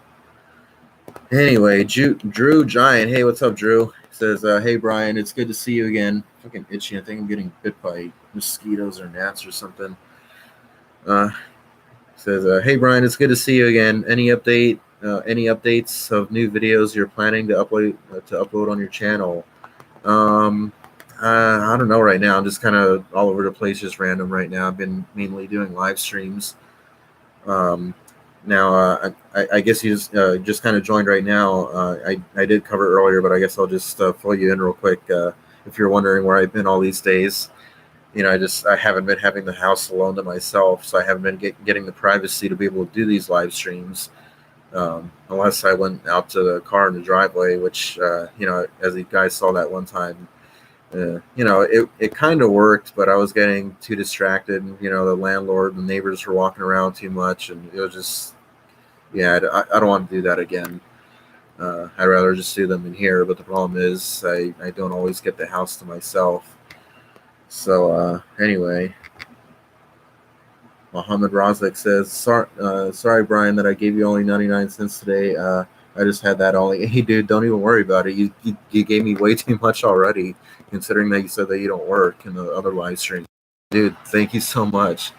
Anyway, Drew Giant. Hey, what's up, Drew? Says, hey, Brian, it's good to see you again. Fucking itchy. I think I'm getting bit by mosquitoes or gnats or something. Says, hey, Brian, it's good to see you again. Any updates of new videos you're planning to upload on your channel? I don't know right now. I'm just kind of all over the place, just random right now. I've been mainly doing live streams. Now, I guess you just kind of joined right now. I did cover earlier, but I guess I'll just fill you in real quick. If you're wondering where I've been all these days, I haven't been having the house alone to myself, so I haven't been getting the privacy to be able to do these live streams. Unless I went out to the car in the driveway, which, as you guys saw that one time, it kind of worked, but I was getting too distracted. The landlord and the neighbors were walking around too much, and it was just, I don't want to do that again. I'd rather just do them in here, but the problem is I don't always get the house to myself. So anyway, Muhammad Razak says, sorry, Brian, that I gave you only 99 cents today. I just had that all. Hey, dude, don't even worry about it. You gave me way too much already, considering that you said that you don't work in the other live stream. Dude, thank you so much.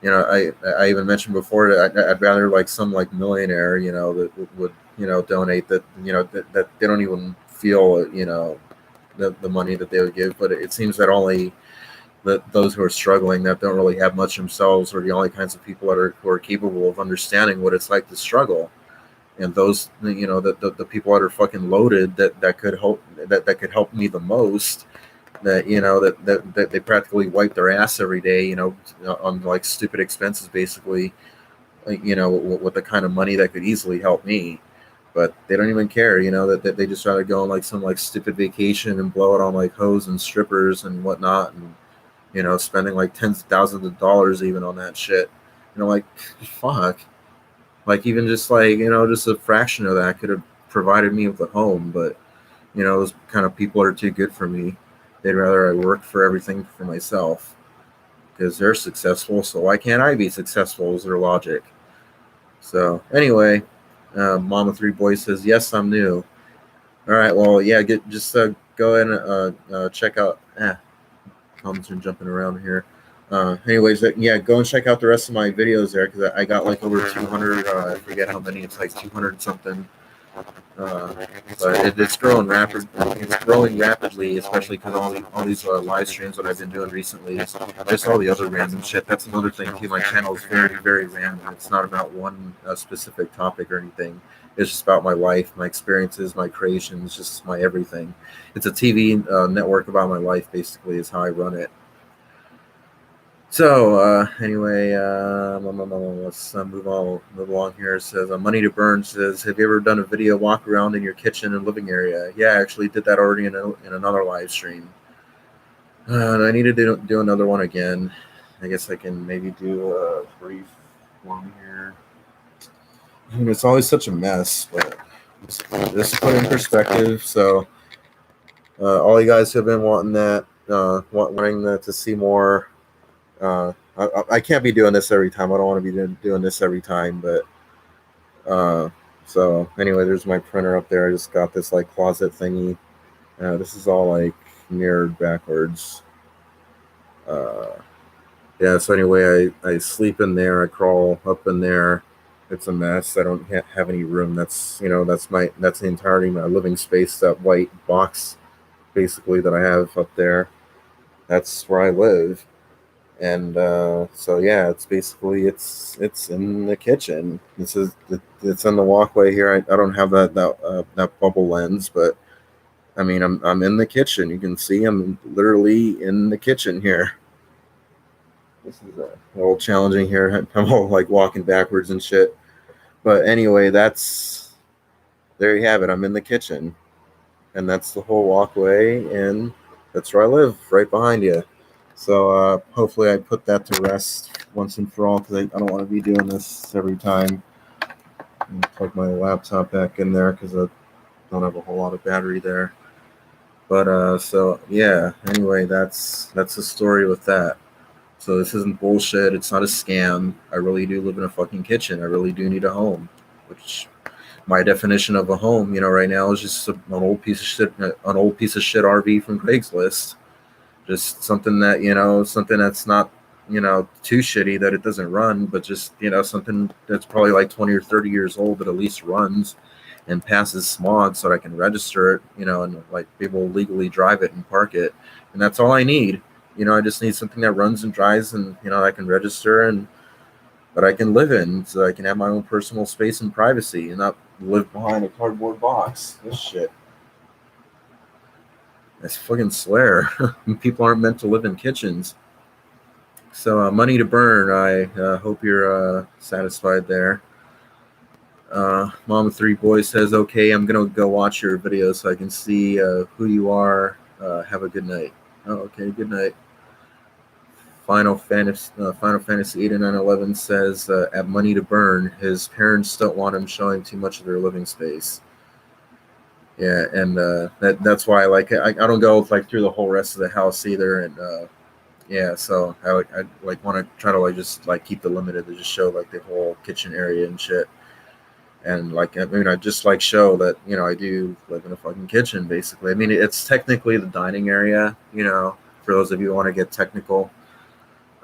I even mentioned before that I'd rather like some like millionaire, that would donate that, that they don't even feel, the money that they would give. But it seems that only those who are struggling, that don't really have much themselves, are the only kinds of people who are capable of understanding what it's like to struggle. And those, the people that are fucking loaded that could could help me the most, that they practically wipe their ass every day, on like stupid expenses, basically, with the kind of money that could easily help me. But they don't even care, that they just rather go on like some like stupid vacation and blow it on like hoes and strippers and whatnot, and spending like tens of thousands of dollars even on that shit. Like, fuck. Like, even just like, just a fraction of that could have provided me with a home. But, those kind of people are too good for me. They'd rather I work for everything for myself. because they're successful, so why can't I be successful? Is their logic. So anyway, Mama Three Boys says, yes, I'm new. All right, well, yeah, just go ahead and check out. Comments are jumping around here. Anyways, yeah, go and check out the rest of my videos there because I got like over 200. I forget how many. It's like 200 something. Uh, but it's growing rapid. It's growing rapidly, especially because all these live streams that I've been doing recently. Just all the other random shit. That's another thing too. My channel is very random. It's not about one specific topic or anything. It's just about my life, my experiences, my creations, just my everything. It's a TV network about my life. Basically, is how I run it. So anyway, let's move along here. It says Money to Burn says, have you ever done a video walk around in your kitchen and living area? Yeah, I actually did that already in another live stream. And I need to do another one again. I guess I can maybe do a brief one here. I mean, it's always such a mess, but just put in perspective. So all you guys who have been wanting that, wanting to see more. I can't be doing this every time. I don't want to be doing this every time, but so anyway, there's my printer up there. I just got this like closet thingy. This is all like mirrored backwards. Yeah. So anyway, I sleep in there. I crawl up in there. It's a mess. I don't have any room. That's that's the entirety of my living space. That white box, basically, that I have up there. That's where I live. And so yeah, it's basically it's in the kitchen. It's in the walkway here. I don't have that bubble lens, but I mean I'm in the kitchen. You can see I'm literally in the kitchen here. This is a little challenging here. I'm all like walking backwards and shit. But anyway, there you have it. I'm in the kitchen, and that's the whole walkway, and that's where I live, right behind you. So hopefully I put that to rest once and for all because I don't want to be doing this every time. Plug my laptop back in there because I don't have a whole lot of battery there. But so yeah. Anyway, that's the story with that. So this isn't bullshit. It's not a scam. I really do live in a fucking kitchen. I really do need a home, which my definition of a home, right now is just an old piece of shit, RV from Craigslist. Just something that something that's not too shitty that it doesn't run, but just something that's probably like 20 or 30 years old that at least runs and passes smog so that I can register it, and like be able to legally drive it and park it, and that's all I need. I just need something that runs and drives, and I can register and that I can live in, so I can have my own personal space and privacy, and not live behind a cardboard box. This shit. I fucking swear. People aren't meant to live in kitchens. So, Money to Burn, I hope you're satisfied there. Mom of Three Boys says, okay, I'm going to go watch your video so I can see who you are. Have a good night. Oh, okay, good night. Final Fantasy 8911 says, at Money to Burn, his parents don't want him showing too much of their living space. Yeah, and that's why I don't go like through the whole rest of the house either, and yeah, so I want to try to just keep the limited to just show like the whole kitchen area and shit, and I just show that I do live in a fucking kitchen basically. I mean it's technically the dining area, for those of you who want to get technical,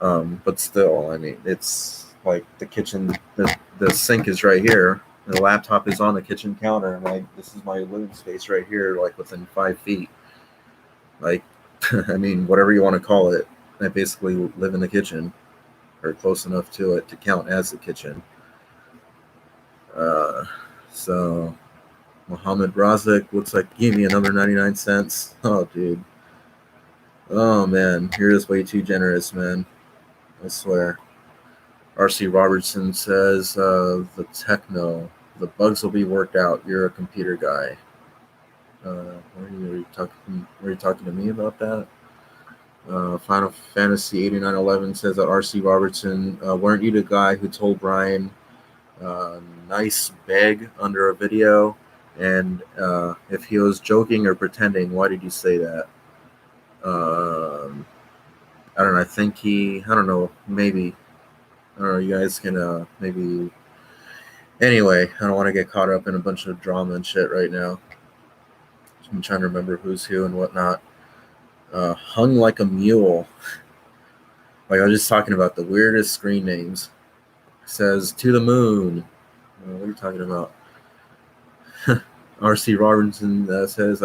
but still, I mean it's like the kitchen, the sink is right here. The laptop is on the kitchen counter, and this is my living space right here, like within 5 feet. Like, I mean, whatever you want to call it, I basically live in the kitchen, or close enough to it to count as the kitchen. So, Mohammed Razak looks like he gave me another 99 cents. Oh, dude. Oh, man. You're just way too generous, man. I swear. R.C. Robertson says, the techno. The bugs will be worked out. You're a computer guy. Are you talking to me about that? Final Fantasy 8911 says that R.C. Robertson, weren't you the guy who told Brian, nice beg under a video? And if he was joking or pretending, why did you say that? I don't know. I think I don't know. Maybe. I don't know. You guys can maybe. Anyway, I don't want to get caught up in a bunch of drama and shit right now. I'm trying to remember who's who and whatnot. Hung like a mule. Like I was just talking about the weirdest screen names. It says to the moon. What are you talking about? R.C. Robinson says,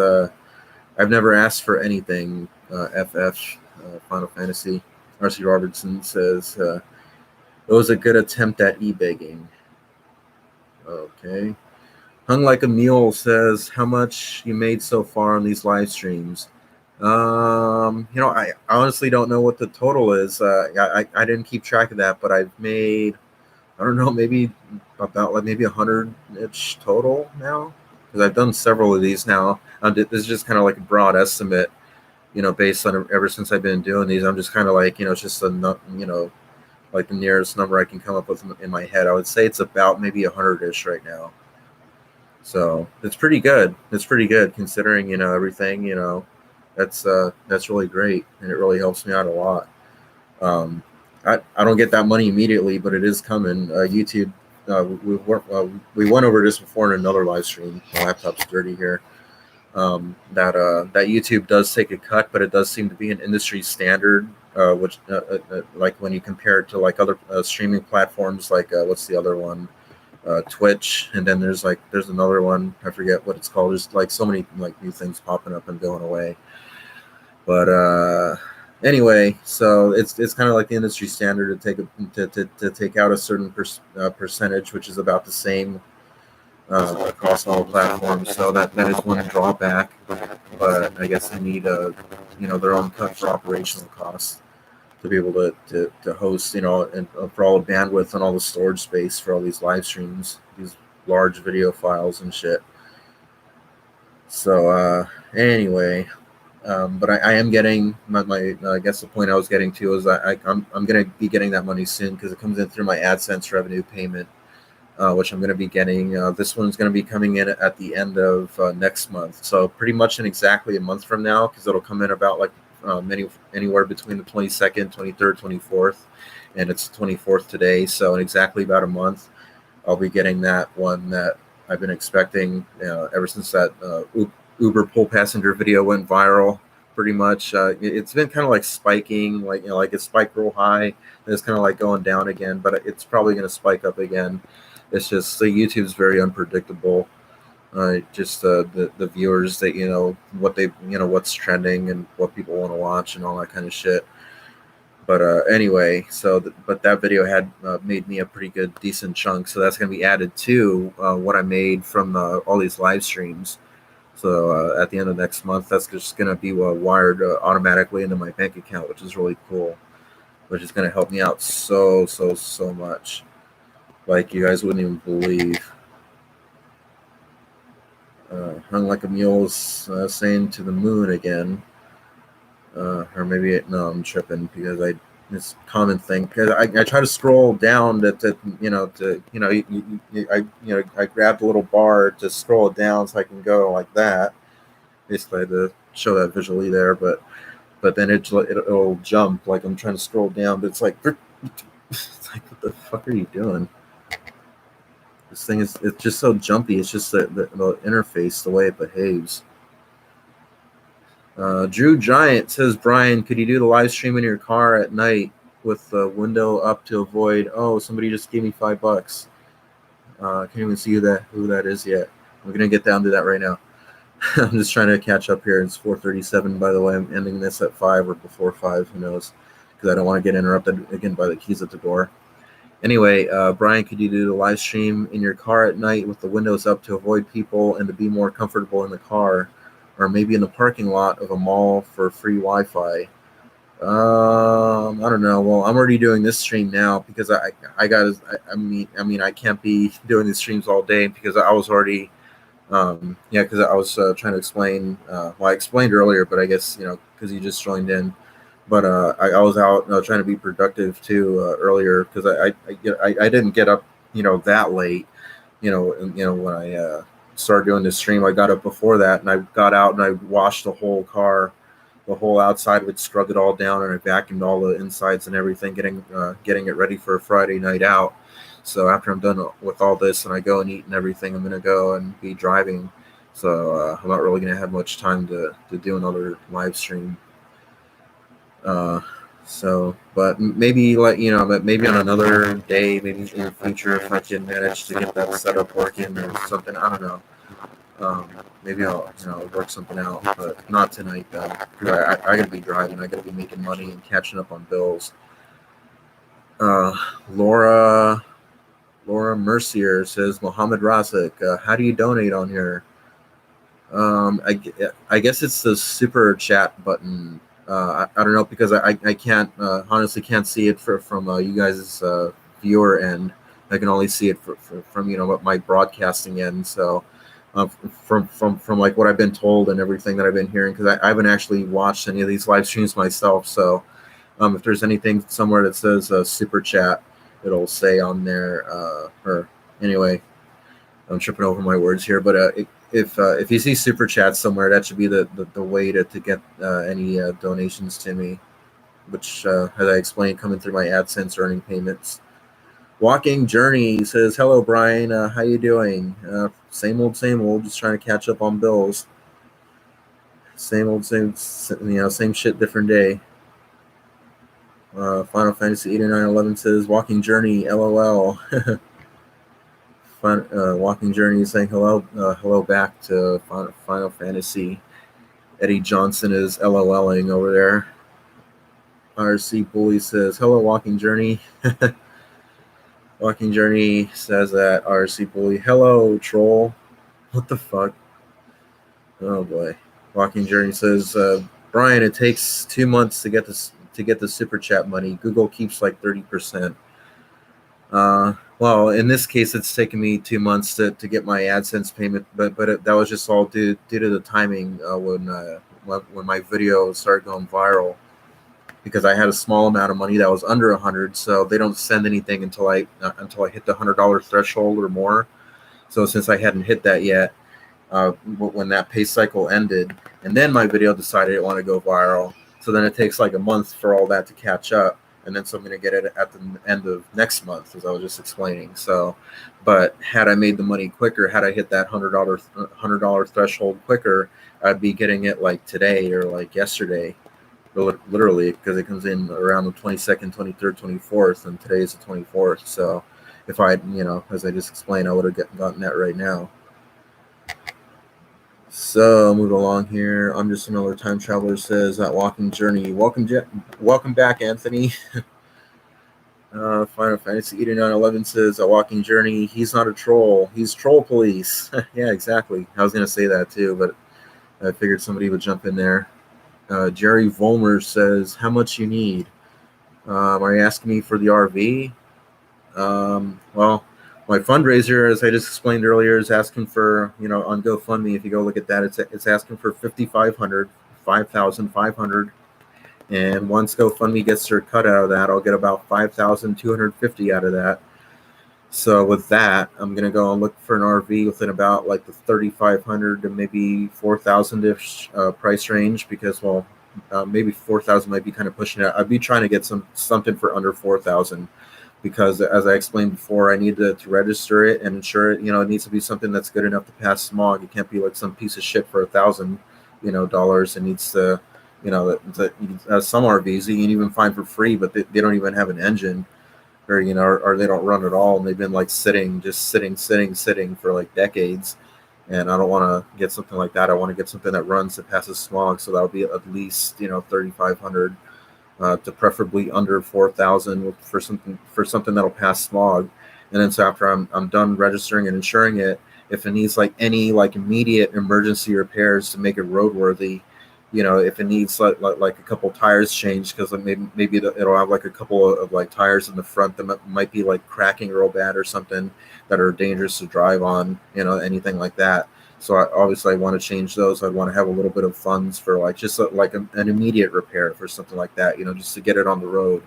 I've never asked for anything. FF Final Fantasy. R.C. Robertson says, it was a good attempt at e-begging. Okay. Hung Like a Mule says, how much you made so far on these live streams? I honestly don't know what the total is. I didn't keep track of that, but I've made, I don't know, maybe about like maybe 100-ish total now. Because I've done several of these now. This is just kind of like a broad estimate, based on ever since I've been doing these. I'm just kind of like, it's just like the nearest number I can come up with in my head. I would say it's about maybe 100-ish right now. So it's pretty good. It's pretty good considering, everything, that's really great. And it really helps me out a lot. I don't get that money immediately, but it is coming. YouTube, we went over this before in another live stream. My laptop's dirty here. That YouTube does take a cut, but it does seem to be an industry standard, which like when you compare it to like other streaming platforms, like what's the other one, Twitch, and then there's another one, I forget what it's called. There's like so many like new things popping up and going away. But anyway, so it's kind of like the industry standard to take out a certain percentage, which is about the same across all platforms. So that is one drawback. But I guess they need their own cut for operational costs to be able to host, and for all the bandwidth and all the storage space for all these live streams, these large video files and shit. So anyway. But I am getting my I guess the point I was getting to is I'm going to be getting that money soon because it comes in through my AdSense revenue payment, which I'm going to be getting. This one's going to be coming in at the end of next month, so pretty much in exactly a month from now, because it'll come in about like anywhere between the 22nd, 23rd, 24th, and it's 24th today, so in exactly about a month, I'll be getting that one that I've been expecting ever since that Uber pull passenger video went viral. Pretty much, it's been kind of like spiking, like like it spiked real high, and it's kind of like going down again. But it's probably going to spike up again. It's just the YouTube's very unpredictable. Just the viewers that what they what's trending and what people want to watch and all that kind of shit. But anyway, but that video had made me a pretty good, decent chunk. So that's going to be added to what I made from all these live streams. So at the end of next month, that's just going to be wired automatically into my bank account, which is really cool, which is going to help me out so much. Like you guys wouldn't even believe. Hung Like a Mule saying to the moon again. Or maybe, no, I'm tripping because this common thing, because I try to scroll down I grabbed a little bar to scroll it down so I can go like that, basically to show that visually there, but then it'll jump like I'm trying to scroll down, but it's like what the fuck are you doing? This thing it's just so jumpy. It's just the interface, the way it behaves. Drew Giant says, Brian, could you do the live stream in your car at night with the window up to avoid? Oh, somebody just gave me $5. I can't even see who that is yet. I'm gonna get down to that right now. I'm just trying to catch up here. It's 4:37, by the way. I'm ending this at 5 or before 5. Who knows? Because I don't want to get interrupted again by the keys at the door. Anyway, Brian, could you do the live stream in your car at night with the windows up to avoid people and to be more comfortable in the car? Or maybe in the parking lot of a mall for free Wi-Fi. I don't know. Well, I'm already doing this stream now because I can't be doing these streams all day because I was already, because I was trying to explain. I explained earlier, but I guess because you just joined in. But I was out trying to be productive too earlier because I didn't get up that late. When I started doing this stream, I got up before that and I got out and I washed the whole car the whole outside would scrub it all down, and I vacuumed all the insides and everything, getting it ready for a Friday night out. So after I'm done with all this and I go and eat and everything, I'm gonna go and be driving. So I'm not really gonna have much time to do another live stream. Uh, but maybe but maybe on another day, maybe in the future, if I can manage to get that setup working or something, I don't know. Um, Maybe I'll work something out, but not tonight though. I gotta be driving. I gotta be making money and catching up on bills. Uh, Laura Mercier says, Mohammed Razak, how do you donate on here? I guess it's the super chat button. I don't know because I can't honestly can't see it from you guys' viewer end. I can only see it from my broadcasting end. So from like what I've been told and everything that I've been hearing, because I haven't actually watched any of these live streams myself. So if there's anything somewhere that says super chat, it'll say on there. Or anyway, I'm tripping over my words here, but if you see super chats somewhere, that should be the way to get any donations to me, which as I explained, coming through my AdSense earning payments. Walking Journey says, hello Brian, how you doing? Same old, just trying to catch up on bills. Same old, same shit, different day. Final Fantasy 8911 says, Walking Journey, LOL. Walking Journey is saying hello back to Final Fantasy. Eddie Johnson is LOLing over there. RC Bully says, hello, Walking Journey. Walking Journey says that. RC Bully, hello, troll. What the fuck? Oh boy. Walking Journey says, Brian, it takes 2 months to get the super chat money. Google keeps like 30%. Well, in this case, it's taken me 2 months to get my AdSense payment, but that was just all due to the timing when my video started going viral, because I had a small amount of money that was under 100, so they don't send anything until I hit the $100 threshold or more. So since I hadn't hit that yet, when that pay cycle ended, and then my video decided it wanted to go viral, so then it takes like a month for all that to catch up. And then so I'm going to get it at the end of next month, as I was just explaining. So, but had I made the money quicker, had I hit that $100 threshold quicker, I'd be getting it like today or like yesterday, literally, because it comes in around the 22nd, 23rd, 24th, and today is the 24th. So if I, as I just explained, I would have gotten that right now. So move along here. I'm just another time traveler, says that Walking Journey. Welcome back, Anthony. Final Fantasy 8911 says a Walking Journey. He's not a troll. He's troll police. Yeah, exactly. I was gonna say that too, but I figured somebody would jump in there. Jerry Volmer says, how much you need? Are you asking me for the RV? Well, my fundraiser, as I just explained earlier, is asking for, on GoFundMe, if you go look at that, it's asking for $5,500. And once GoFundMe gets their cut out of that, I'll get about $5,250 out of that. So with that, I'm gonna go and look for an RV within about like the $3,500 to maybe $4,000-ish price range, because maybe $4,000 might be kind of pushing it. I'd be trying to get something for under $4,000. Because as I explained before, I need to register it and insure it. It needs to be something that's good enough to pass smog. It can't be like some piece of shit for $1,000, dollars. It needs to, some RVs you can even find for free, but they don't even have an engine, or or they don't run at all, and they've been like sitting for like decades. And I don't want to get something like that. I want to get something that runs, that passes smog. So that'll be at least $3,500. To preferably under 4,000 for something that'll pass smog. And then so after I'm done registering and insuring it, if it needs like any like immediate emergency repairs to make it roadworthy, if it needs like a couple tires changed, because maybe it'll have like a couple of like tires in the front that might be like cracking real bad or something, that are dangerous to drive on, anything like that. So obviously I want to change those. I'd want to have a little bit of funds for like just like an immediate repair for something like that, just to get it on the road.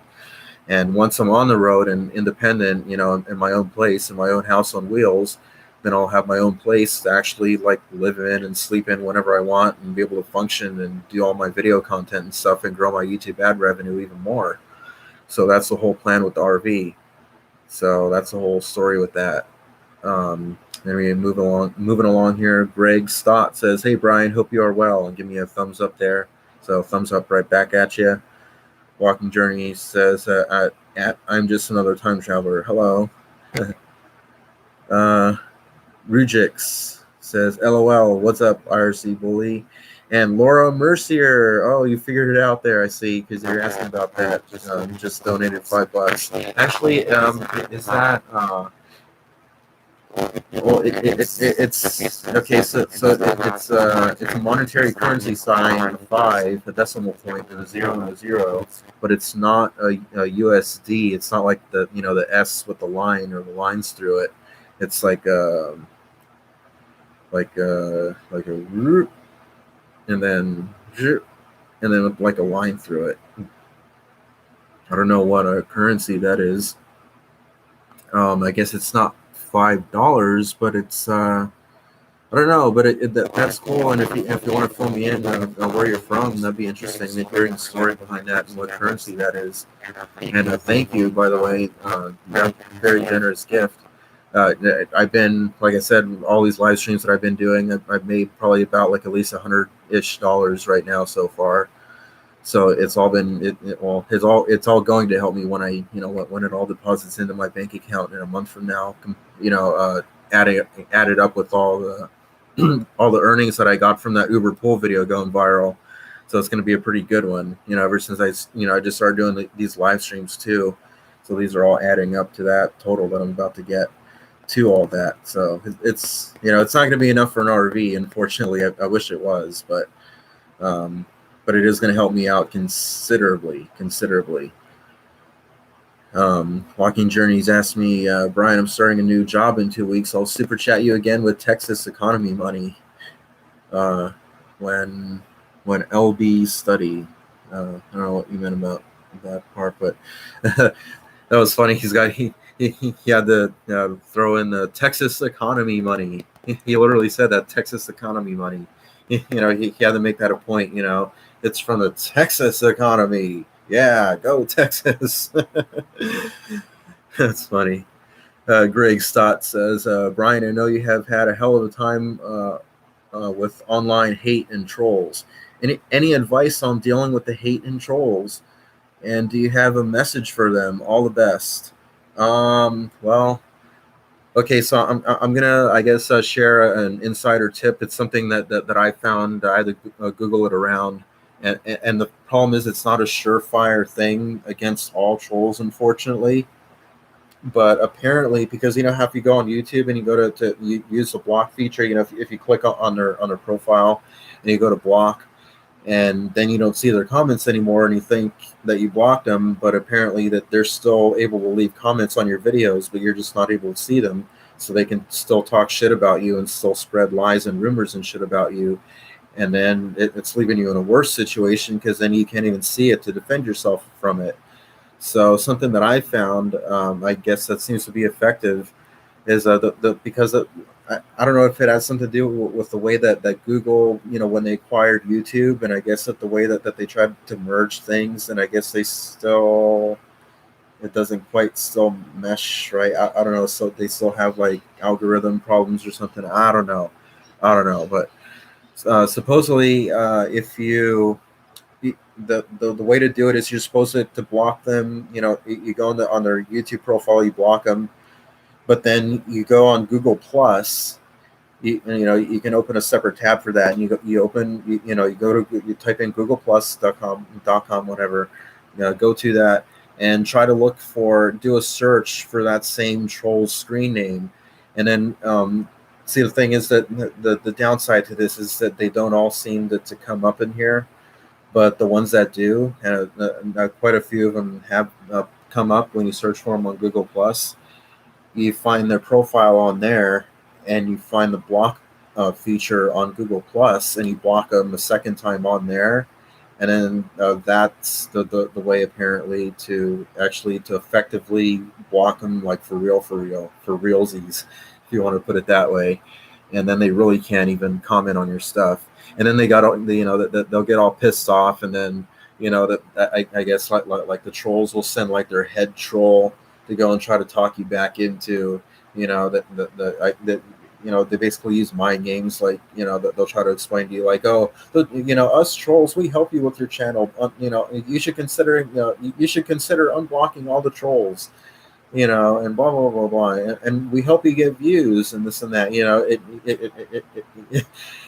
And once I'm on the road and independent, in my own place, in my own house on wheels, then I'll have my own place to actually like live in and sleep in whenever I want and be able to function and do all my video content and stuff and grow my YouTube ad revenue even more. So that's the whole plan with the RV. So that's the whole story with that. Then we moving along here. Greg Stott says, "Hey Brian, hope you are well," and give me a thumbs up there. So thumbs up right back at you. Walking Journey says, "I'm just another time traveler. Hello." Rujix says, "LOL, what's up, IRC bully?" And Laura Mercier, oh, you figured it out there, I see, because you're asking about that. Just donated $5. Actually, is that well, it's okay. It's a monetary currency sign, a 5, a decimal point, and a 0 and a 0. But it's not a USD. It's not like the S with the line or the lines through it. It's like a root, and then like a line through it. I don't know what a currency that is. I guess it's not $5, but it's I don't know, but that's cool. And if you want to fill me in where you're from, that'd be interesting. Hearing the story behind that and what currency that is. And thank you, by the way. Very generous gift. I've been, like I said, all these live streams that I've been doing, I've made probably about like at least $100-ish right now so far. So it's all been it's all going to help me when when it all deposits into my bank account in a month from now. Added up with all the all the earnings that I got from that Uber pool video going viral. So it's going to be a pretty good one. Ever since I just started doing these live streams too. So these are all adding up to that total that I'm about to get to all that. So it's it's not going to be enough for an RV. Unfortunately, I wish it was, but it is going to help me out considerably. Walking Journeys asked me, Brian, I'm starting a new job in 2 weeks. I'll super chat you again with Texas economy money when LB study. I don't know what you meant about that part, but that was funny. He had to throw in the Texas economy money. He literally said that, Texas economy money. He had to make that a point. It's from the Texas economy. Yeah, go Texas. That's funny. Greg Stott says, Brian, I know you have had a hell of a time with online hate and trolls. Any advice on dealing with the hate and trolls? And do you have a message for them? All the best. Well, okay, so I'm gonna, I guess, share an insider tip. It's something that I found. I had to Google it around, and the problem is it's not a surefire thing against all trolls, unfortunately. But apparently, because how if you go on YouTube and you go to use the block feature, if you click on their profile and you go to block, and then you don't see their comments anymore, and you think that you blocked them, but apparently that they're still able to leave comments on your videos, but you're just not able to see them, so they can still talk shit about you and still spread lies and rumors and shit about you, and then it's leaving you in a worse situation because then you can't even see it to defend yourself from it. So something that I found, I guess that seems to be effective, is because I don't know if it has something to do with the way that Google, when they acquired YouTube, and I guess that the way that they tried to merge things, and I guess it doesn't quite still mesh right. I don't know. So they still have like algorithm problems or something. I don't know, but supposedly if you the way to do it is you're supposed to block them. You go on their YouTube profile, you block them, but then you go on Google Plus. You can open a separate tab for that, and you type in googleplus.com, whatever. Go to that and try to do a search for that same troll's screen name, and then see, the thing is that the downside to this is that they don't all seem to come up in here. But the ones that do, quite a few of them have come up when you search for them on Google Plus. You find their profile on there, and you find the block feature on Google Plus, and you block them a second time on there, and then that's the way apparently to effectively block them, like for realsies. if you want to put it that way. And then they really can't even comment on your stuff. And then they got, that they'll get all pissed off, and then that I guess like the trolls will send like their head troll to go and try to talk you back into that they basically use mind games, like that they'll try to explain to you like, oh, us trolls, we help you with your channel, you should consider you should consider unblocking all the trolls, and blah blah blah blah, and we help you get views and this and that.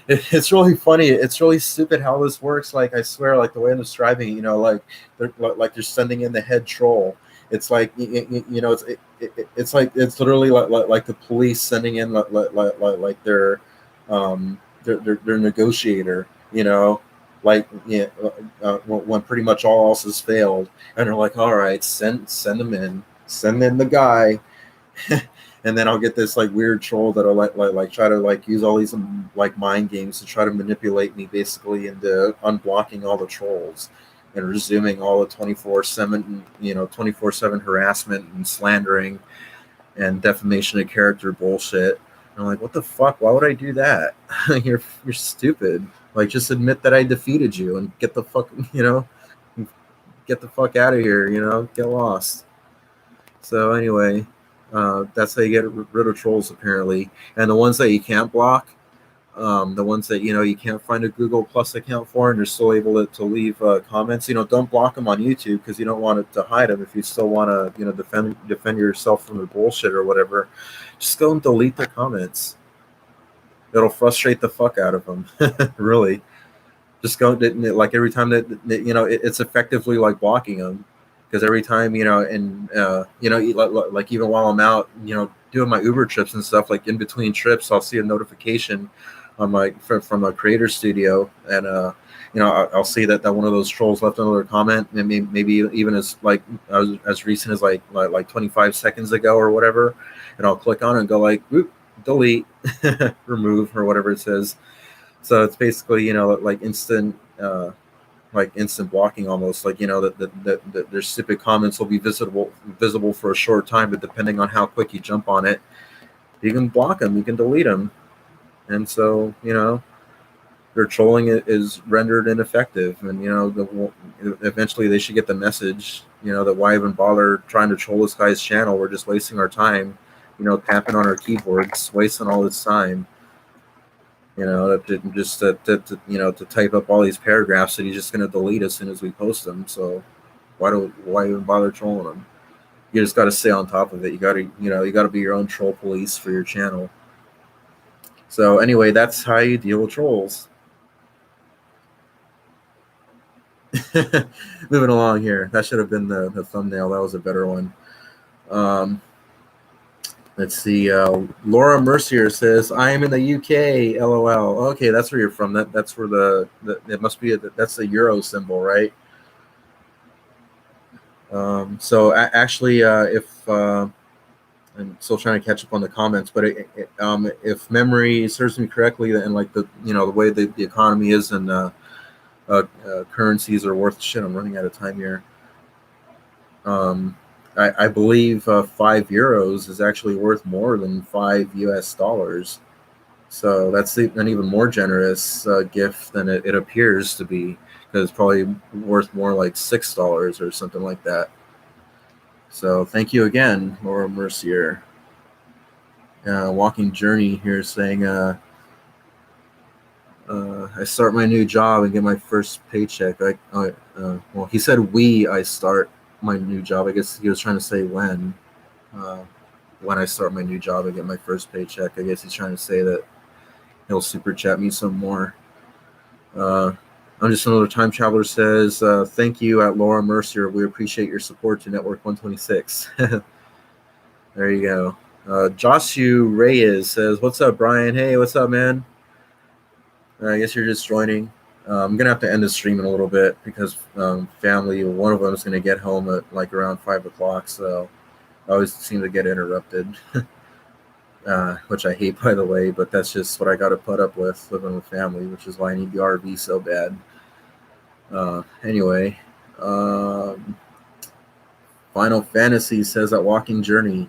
It's really funny. It's really stupid how this works. Like, I swear, like the way I'm describing, like they're sending in the head troll. It's like it's like it's literally like the police sending in like their negotiator. When pretty much all else has failed, and they're like, all right, send them in. Send in the guy, and then I'll get this like weird troll that'll like try to like use all these like mind games to try to manipulate me basically into unblocking all the trolls and resuming all the 24/7 24/7 harassment and slandering and defamation of character bullshit. And I'm like, what the fuck? Why would I do that? You're stupid. Like, just admit that I defeated you and get the fuck get the fuck out of here. Get lost. So anyway, that's how you get rid of trolls, apparently. And the ones that you can't block, the ones that you can't find a Google Plus account for, and you're still able to leave comments. Don't block them on YouTube, because you don't want it to hide them. If you still want to defend yourself from the bullshit or whatever, just go and delete the comments. It'll frustrate the fuck out of them. Really, just go like every time that it's effectively like blocking them. Because every time, like even while I'm out, doing my Uber trips and stuff, like in between trips, I'll see a notification on from a creator studio, and I'll see that one of those trolls left another comment, and maybe even as recent as like 25 seconds ago or whatever, and I'll click on it and go like, whoop, delete, remove, or whatever it says. So it's basically like instant. Instant blocking, almost like that their stupid comments will be visible for a short time, but depending on how quick you jump on it, you can block them, you can delete them, and so their trolling is rendered ineffective, and eventually they should get the message that why even bother trying to troll this guy's channel? We're just wasting our time, tapping on our keyboards, wasting all this time. To type up all these paragraphs that he's just going to delete as soon as we post them. So why even bother trolling them? You just got to stay on top of it. You got to be your own troll police for your channel. So anyway, that's how you deal with trolls. Moving along here. That should have been the thumbnail. That was a better one. Let's see. Laura Mercier says, "I am in the UK. LOL." Okay, that's where you're from. That's where it must be. That's the euro symbol, right? So actually, if I'm still trying to catch up on the comments, but if memory serves me correctly, and like the way the economy is, and currencies are worth shit. I'm running out of time here. I believe 5 euros is actually worth more than $5 US. So that's an even more generous gift than it appears to be, because it's probably worth more like $6 or something like that. So thank you again, Laura Mercier. Walking Journey here saying, I start my new job and get my first paycheck. Well, he said I start my new job. I guess he was trying to say when I start my new job and get my first paycheck. I guess he's trying to say that he'll super chat me some more. I'm just another time traveler says, thank you at Laura Mercier. We appreciate your support to Network 126. There you go. Josu Reyes says, what's up, Brian? Hey, what's up, man? I guess you're just joining. I'm going to have to end the stream in a little bit, because family, one of them is going to get home at like around 5 o'clock. So I always seem to get interrupted, which I hate, by the way, but that's just what I got to put up with living with family, which is why I need the RV so bad. Anyway, Final Fantasy says that Walking Journey.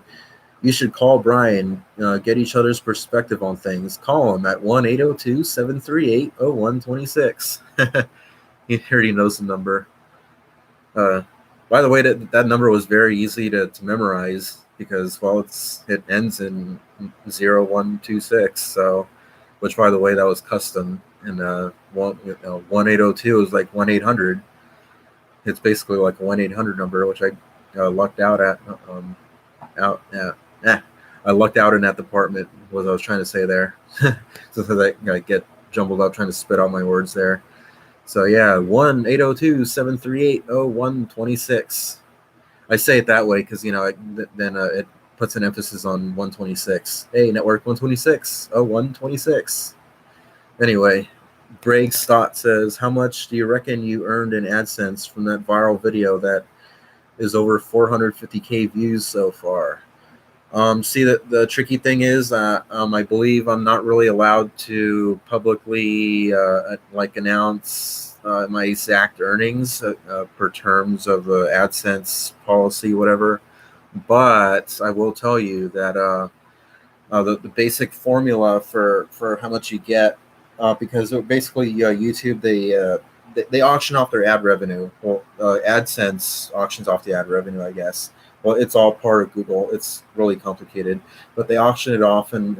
You should call Brian, get each other's perspective on things. Call him at 1-802-738-0126. He already knows the number. By the way, that number was very easy to memorize because, well, it ends in 0126. So, which, by the way, that was custom. And 1802 is like 1-800. It's basically like a 1-800 number, which I lucked out at. Out at. I lucked out in that department. Was I was trying to say there. So I get jumbled up trying to spit out my words there. So yeah, 1-802-738-0126. I say it that way because then it puts an emphasis on 126. Hey, Network 126. Oh, 126. Anyway, Greg Stott says, "How much do you reckon you earned in AdSense from that viral video that is over 450K views so far?" See, the tricky thing is, I believe I'm not really allowed to publicly announce my exact earnings per terms of the AdSense policy, whatever. But I will tell you that the basic formula for how much you get, because basically YouTube they auction off their ad revenue. Well, AdSense auctions off the ad revenue, I guess. Well, it's all part of Google. It's really complicated, but they auction it off and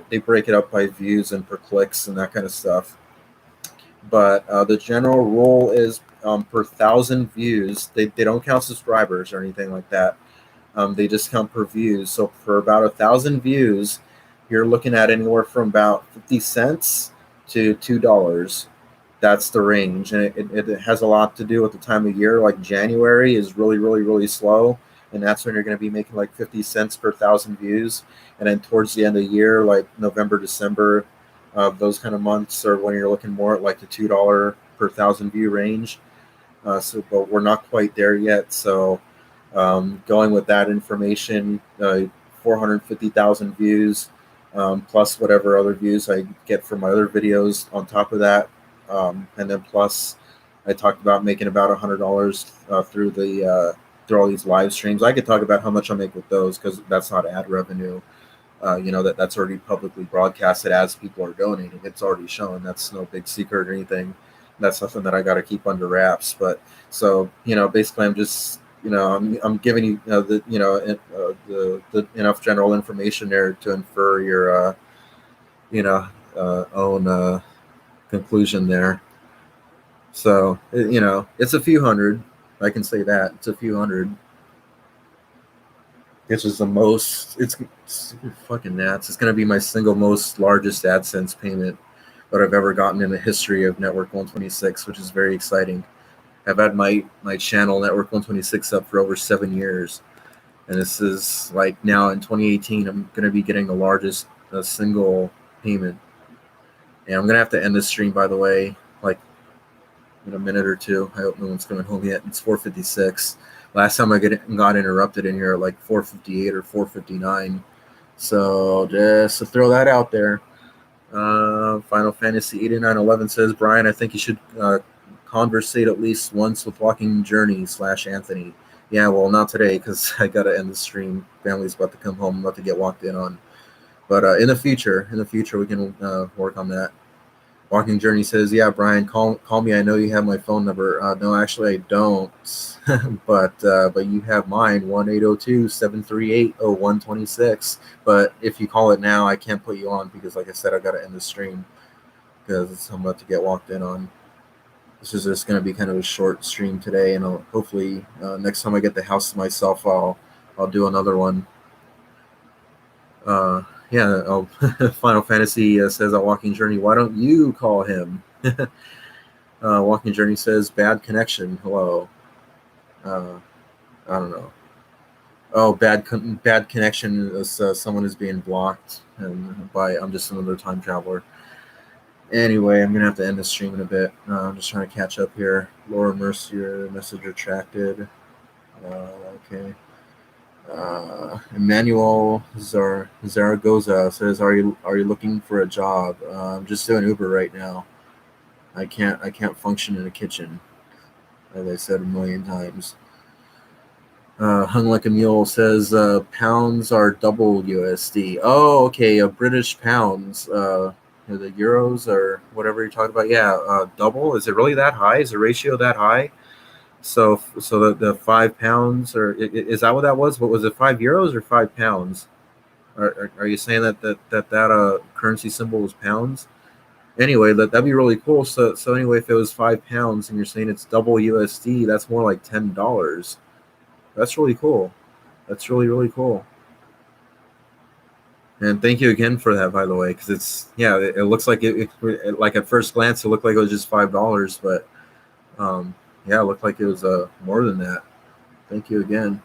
they break it up by views and per clicks and that kind of stuff. But the general rule is per 1,000 views. They don't count subscribers or anything like that. They just count per views. So for about 1,000 views, you're looking at anywhere from about 50 cents to $2. That's the range, and it has a lot to do with the time of year. Like January is really, really, really slow, and that's when you're going to be making like 50 cents per 1,000 views. And then towards the end of the year, like November, December, those kind of months are when you're looking more at like the $2 per 1,000 view range. But we're not quite there yet. So going with that information, 450,000 views, plus whatever other views I get from my other videos on top of that. And then plus, I talked about making about $100 through all these live streams. I could talk about how much I make with those because that's not ad revenue. That's already publicly broadcasted as people are donating. It's already shown. That's no big secret or anything. That's something that I got to keep under wraps. But so basically, I'm just I'm giving you the enough general information there to infer your own conclusion there. So it's a few hundred. I can say that it's a few hundred. It's just the most. It's fucking nuts. It's going to be my single most largest AdSense payment that I've ever gotten in the history of Network 126, which is very exciting. I've had my channel Network 126 up for over 7 years, and this is like now in 2018. I'm going to be getting the largest single payment, and I'm going to have to end this stream, by the way, like in a minute or two. I hope no one's coming home yet. It's 4:56. Last time I got interrupted in here at like 4:58 or 4:59. So just to throw that out there. Final Fantasy 8911 says, Brian, I think you should conversate at least once with Walking Journey / Anthony. Yeah, well, not today because I got to end the stream. Family's about to come home. I'm about to get walked in on. But in the future, we can work on that. Walking Journey says, yeah, Brian, call me. I know you have my phone number. No, actually, I don't. but you have mine, 1-802-738-0126. But if you call it now, I can't put you on because, like I said, I got to end the stream because I'm about to get walked in on. This is just going to be kind of a short stream today, and I'll hopefully next time I get the house to myself, I'll do another one. Final Fantasy says on Walking Journey, why don't you call him? Walking Journey says, bad connection. Hello. I don't know. Oh, bad connection is someone is being blocked, and I'm just another time traveler. Anyway, I'm gonna have to end the stream in a bit. I'm just trying to catch up here. Laura Mercier, message retracted. Okay. Emmanuel Zaragoza says, "Are you looking for a job?" I'm just doing Uber right now. I can't function in a kitchen, as I said a million times. Hung Like a Mule says pounds are double USD. Oh, okay, British pounds. The euros or whatever you're talking about. Yeah, double. Is it really that high? Is the ratio that high? So the 5 pounds, or is that what that was? What was it? €5 or 5 pounds? Are you saying that currency symbol was pounds? Anyway, that'd be really cool. So anyway, if it was 5 pounds and you're saying it's double USD, that's more like $10. That's really cool. That's really cool. And thank you again for that, by the way, because it looks like like at first glance it looked like it was just $5, but yeah, it looked like it was more than that. Thank you again.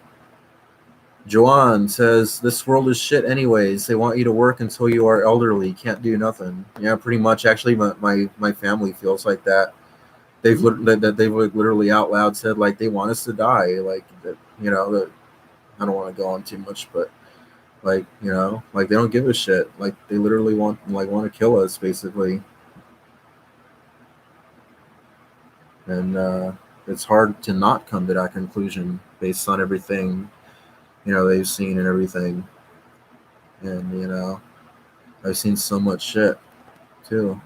Joanne says, "This world is shit anyways. They want you to work until you are elderly. Can't do nothing." Yeah, pretty much. Actually, my family feels like that. They've literally out loud said like they want us to die. Like that, that I don't want to go on too much, but like like they don't give a shit. Like they literally want to kill us basically, and it's hard to not come to that conclusion based on everything they've seen and everything, and I've seen so much shit too.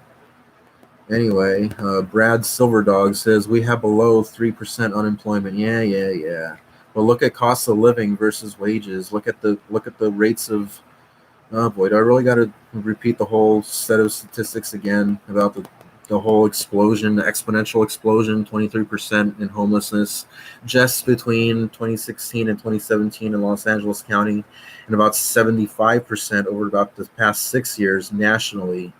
Anyway, Brad Silverdog says we have below 3% unemployment. Yeah. But look at cost of living versus wages. Look at the rates of. Oh boy, do I really got to repeat the whole set of statistics again about the whole explosion, the exponential explosion, 23% in homelessness just between 2016 and 2017 in Los Angeles County, and about 75% over about the past 6 years nationally.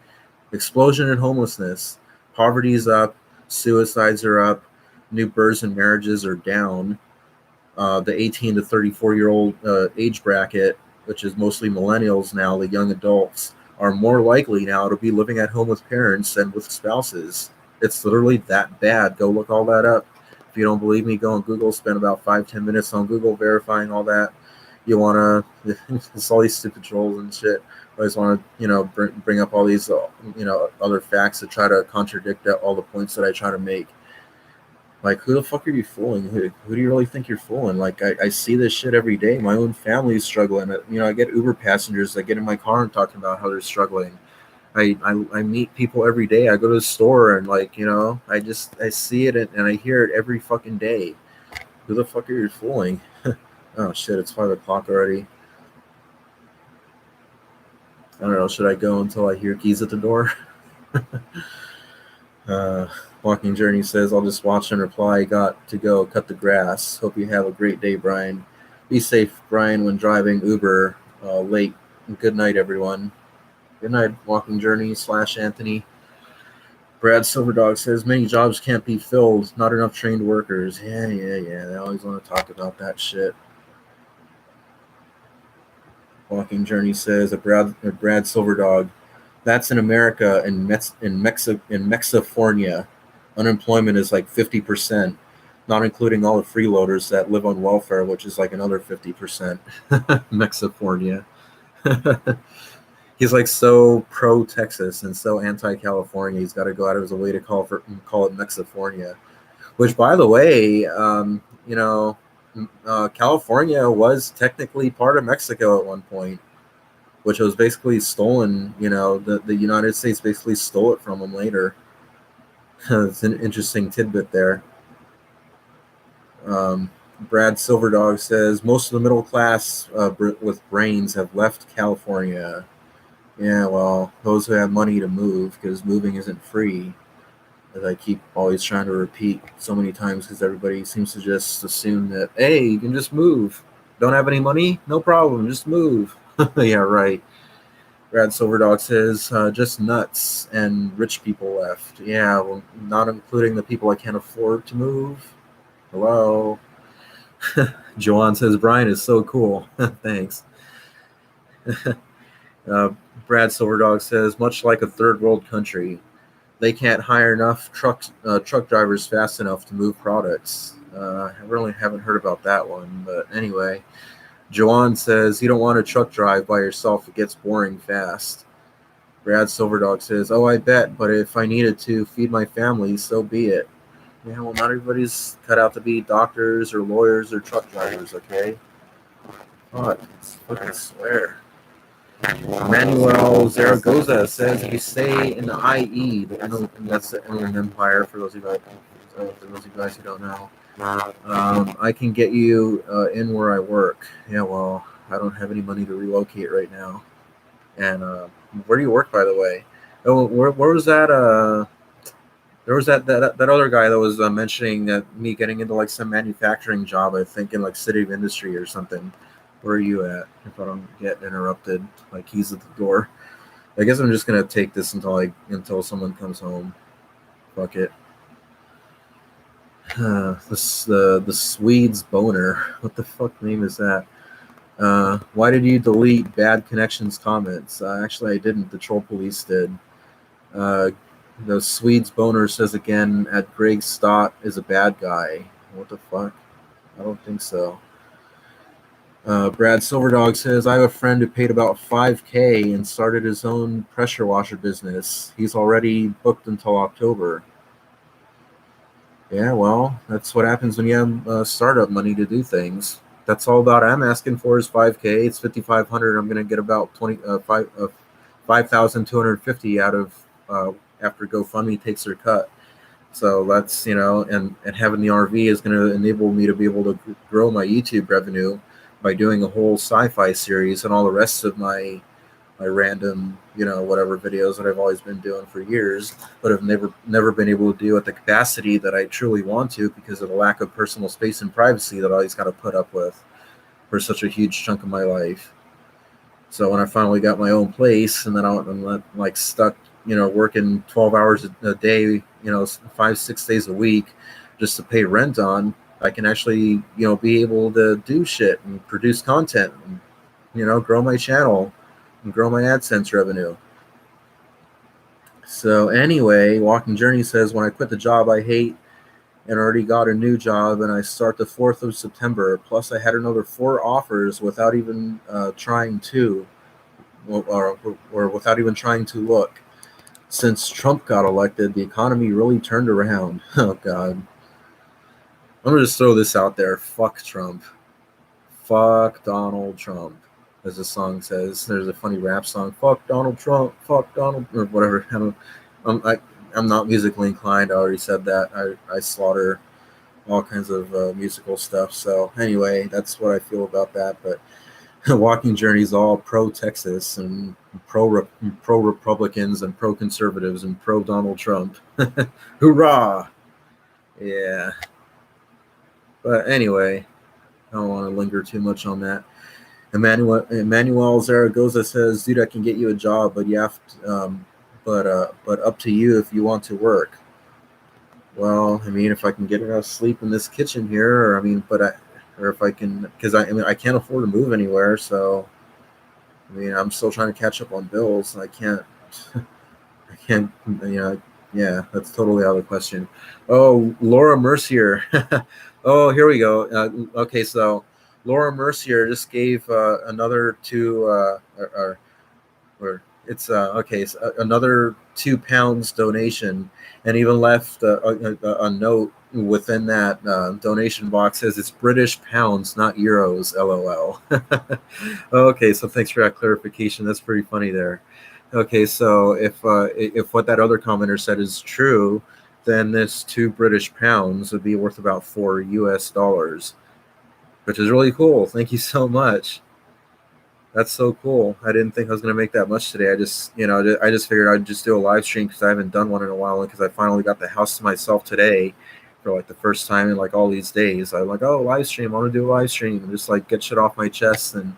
Explosion in homelessness. Poverty is up. Suicides are up. New births and marriages are down. The 18 to 34-year-old age bracket, which is mostly millennials now, the young adults, are more likely now to be living at home with parents than with spouses. It's literally that bad. Go look all that up. If you don't believe me, go on Google. Spend about 5-10 minutes on Google verifying all that. You want to, it's all these stupid trolls and shit. I always want to, bring up all these, other facts to try to contradict all the points that I try to make. Like, who the fuck are you fooling? Who do you really think you're fooling? Like, I see this shit every day. My own family is struggling. I get Uber passengers that get in my car and talking about how they're struggling. I meet people every day. I go to the store and, like, I see it and I hear it every fucking day. Who the fuck are you fooling? Oh, shit, it's 5 o'clock already. I don't know. Should I go until I hear keys at the door? Walking Journey says, I'll just watch and reply. Got to go cut the grass. Hope you have a great day, Brian. Be safe, Brian, when driving Uber late. Good night, everyone. Good night, Walking Journey / Anthony. Brad Silverdog says, many jobs can't be filled. Not enough trained workers. Yeah. They always want to talk about that shit. Walking Journey says, a Brad Silverdog. That's in America in Mexifornia. Unemployment is like 50%, not including all the freeloaders that live on welfare, which is like another 50%. Mexifornia. He's like so pro Texas and so anti California. He's got to go out of his way to call it Mexifornia. Which, by the way, California was technically part of Mexico at one point, which was basically stolen. The United States basically stole it from them later. It's an interesting tidbit there. Brad Silverdog says most of the middle class with brains have left California. Yeah, well, those who have money to move, because moving isn't free, as I keep always trying to repeat so many times, because everybody seems to just assume that, hey, you can just move. Don't have any money? No problem, just move. Yeah, right. Brad Silverdog says, just nuts and rich people left. Yeah, well, not including the people I can't afford to move. Hello. Joanne says, Brian is so cool. Thanks. Brad Silverdog says, much like a third world country, they can't hire enough truck drivers fast enough to move products. I really haven't heard about that one, but anyway. Joanne says, you don't want a truck drive by yourself. It gets boring fast. Brad Silverdog says, oh, I bet, but if I needed to feed my family, so be it. Yeah, well, not everybody's cut out to be doctors or lawyers or truck drivers, okay? Fuck, I fucking swear. Manuel Zaragoza says if you stay in the IE, that's the Inland Empire, for those of you guys who don't know, I can get you in where I work. Yeah, well, I don't have any money to relocate right now. And where do you work, by the way? Oh, where was that? There was that other guy that was mentioning that me getting into like some manufacturing job. I think in like City of Industry or something. Where are you at? If I don't get interrupted, like he's at the door. I guess I'm just gonna take this until someone comes home. Fuck it. The Swedes boner. What the fuck name is that? Why did you delete bad connections comments? Actually, I didn't. The troll police did. Uh, the Swedes boner says again at Greg Stott is a bad guy. What the fuck? I don't think so. Brad Silverdog says I have a friend who paid about $5,000 and started his own pressure washer business. He's already booked until October. Yeah, well, that's what happens when you have startup money to do things. That's all about. I'm asking for is $5,000. It's $5,500. I'm going to get about 5,250 out of after GoFundMe takes their cut. So that's and having the RV is going to enable me to be able to grow my YouTube revenue by doing a whole sci-fi series and all the rest of my random whatever videos that I've always been doing for years, but have never been able to do at the capacity that I truly want to because of the lack of personal space and privacy that I always got to put up with for such a huge chunk of my life. So when I finally got my own place, and then I'm not like stuck, working 12 hours a day, 5-6 days a week, just to pay rent on, I can actually, be able to do shit and produce content, and, grow my channel and grow my AdSense revenue. So anyway, Walking Journey says when I quit the job I hate and already got a new job, and I start the 4th of September. Plus, I had another 4 offers without even trying to, or without even trying to look. Since Trump got elected, the economy really turned around. Oh, God. I'm going to just throw this out there. Fuck Trump. Fuck Donald Trump. As the song says, there's a funny rap song. Fuck Donald Trump. Fuck Donald, or whatever. I'm not musically inclined. I already said that. I slaughter all kinds of musical stuff. So anyway, that's what I feel about that. But Walking Journey is all pro Texas and pro Republicans and pro conservatives and pro Donald Trump. Hoorah! Yeah. But anyway, I don't want to linger too much on that. Emmanuel Zaragoza says, "Dude, I can get you a job, but you have to, but up to you if you want to work." Well, I mean, if I can get enough sleep in this kitchen here, or if I can, because I can't afford to move anywhere. So, I mean, I'm still trying to catch up on bills. I can't, yeah, that's totally out of the question. Oh, Laura Mercier. Oh, here we go. Okay, so Laura Mercier just gave another two, or it's okay, so another £2 donation, and even left a note within that donation box says it's British pounds, not euros. LOL. Okay, so thanks for that clarification. That's pretty funny there. Okay, so if what that other commenter said is true, then this 2 British pounds would be worth about $4, which is really cool. Thank you so much. That's so cool. I didn't think I was going to make that much today. I just figured I'd just do a live stream because I haven't done one in a while, and because I finally got the house to myself today for like the first time in like all these days. I'm like, oh, live stream. I want to do a live stream and just like get shit off my chest and,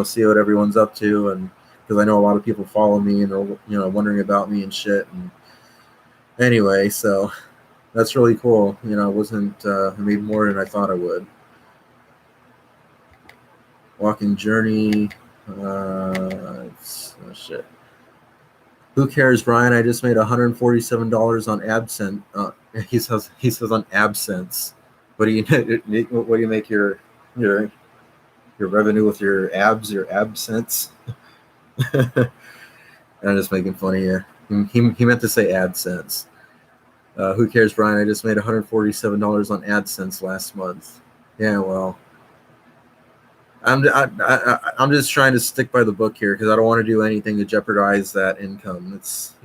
see what everyone's up to. And because I know a lot of people follow me and they're, wondering about me and shit. And anyway, so that's really cool. It wasn't, I made more than I thought I would. Walking Journey. Shit. Who cares, Brian? I just made $147 on absent. He says on absence. What do you make your revenue with your abs? Your absence? I'm just making fun of you. He meant to say AdSense. Who cares, Brian? I just made $147 on AdSense last month. Yeah, well, I'm just trying to stick by the book here because I don't want to do anything to jeopardize that income. It's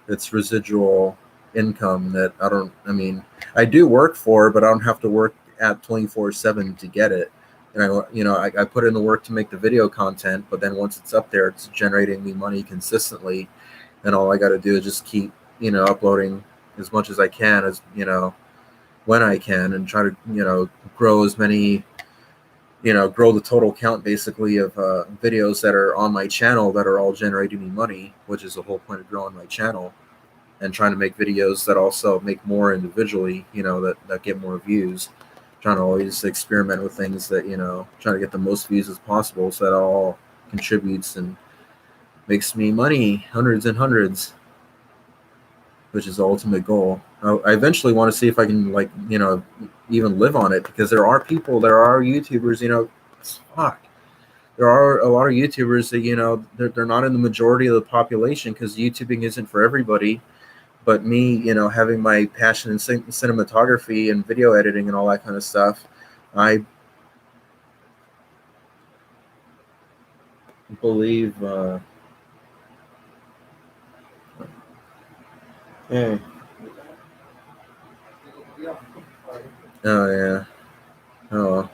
it's residual income that I don't. I mean, I do work for, but I don't have to work at 24/7 to get it. And I put in the work to make the video content, but then once it's up there, it's generating me money consistently, and all I got to do is just keep uploading as much as I can as when I can, and try to grow as many grow the total count basically of videos that are on my channel that are all generating me money, which is the whole point of growing my channel, and trying to make videos that also make more individually, that get more views. Trying to always experiment with things that, trying to get the most views as possible so that all contributes and makes me money, hundreds and hundreds, which is the ultimate goal. I eventually want to see if I can, like, even live on it, because there are YouTubers, fuck, there are a lot of YouTubers that they're not in the majority of the population because YouTubing isn't for everybody. But me, having my passion in cinematography and video editing and all that kind of stuff, I believe. Yeah. Oh yeah. Oh. Well.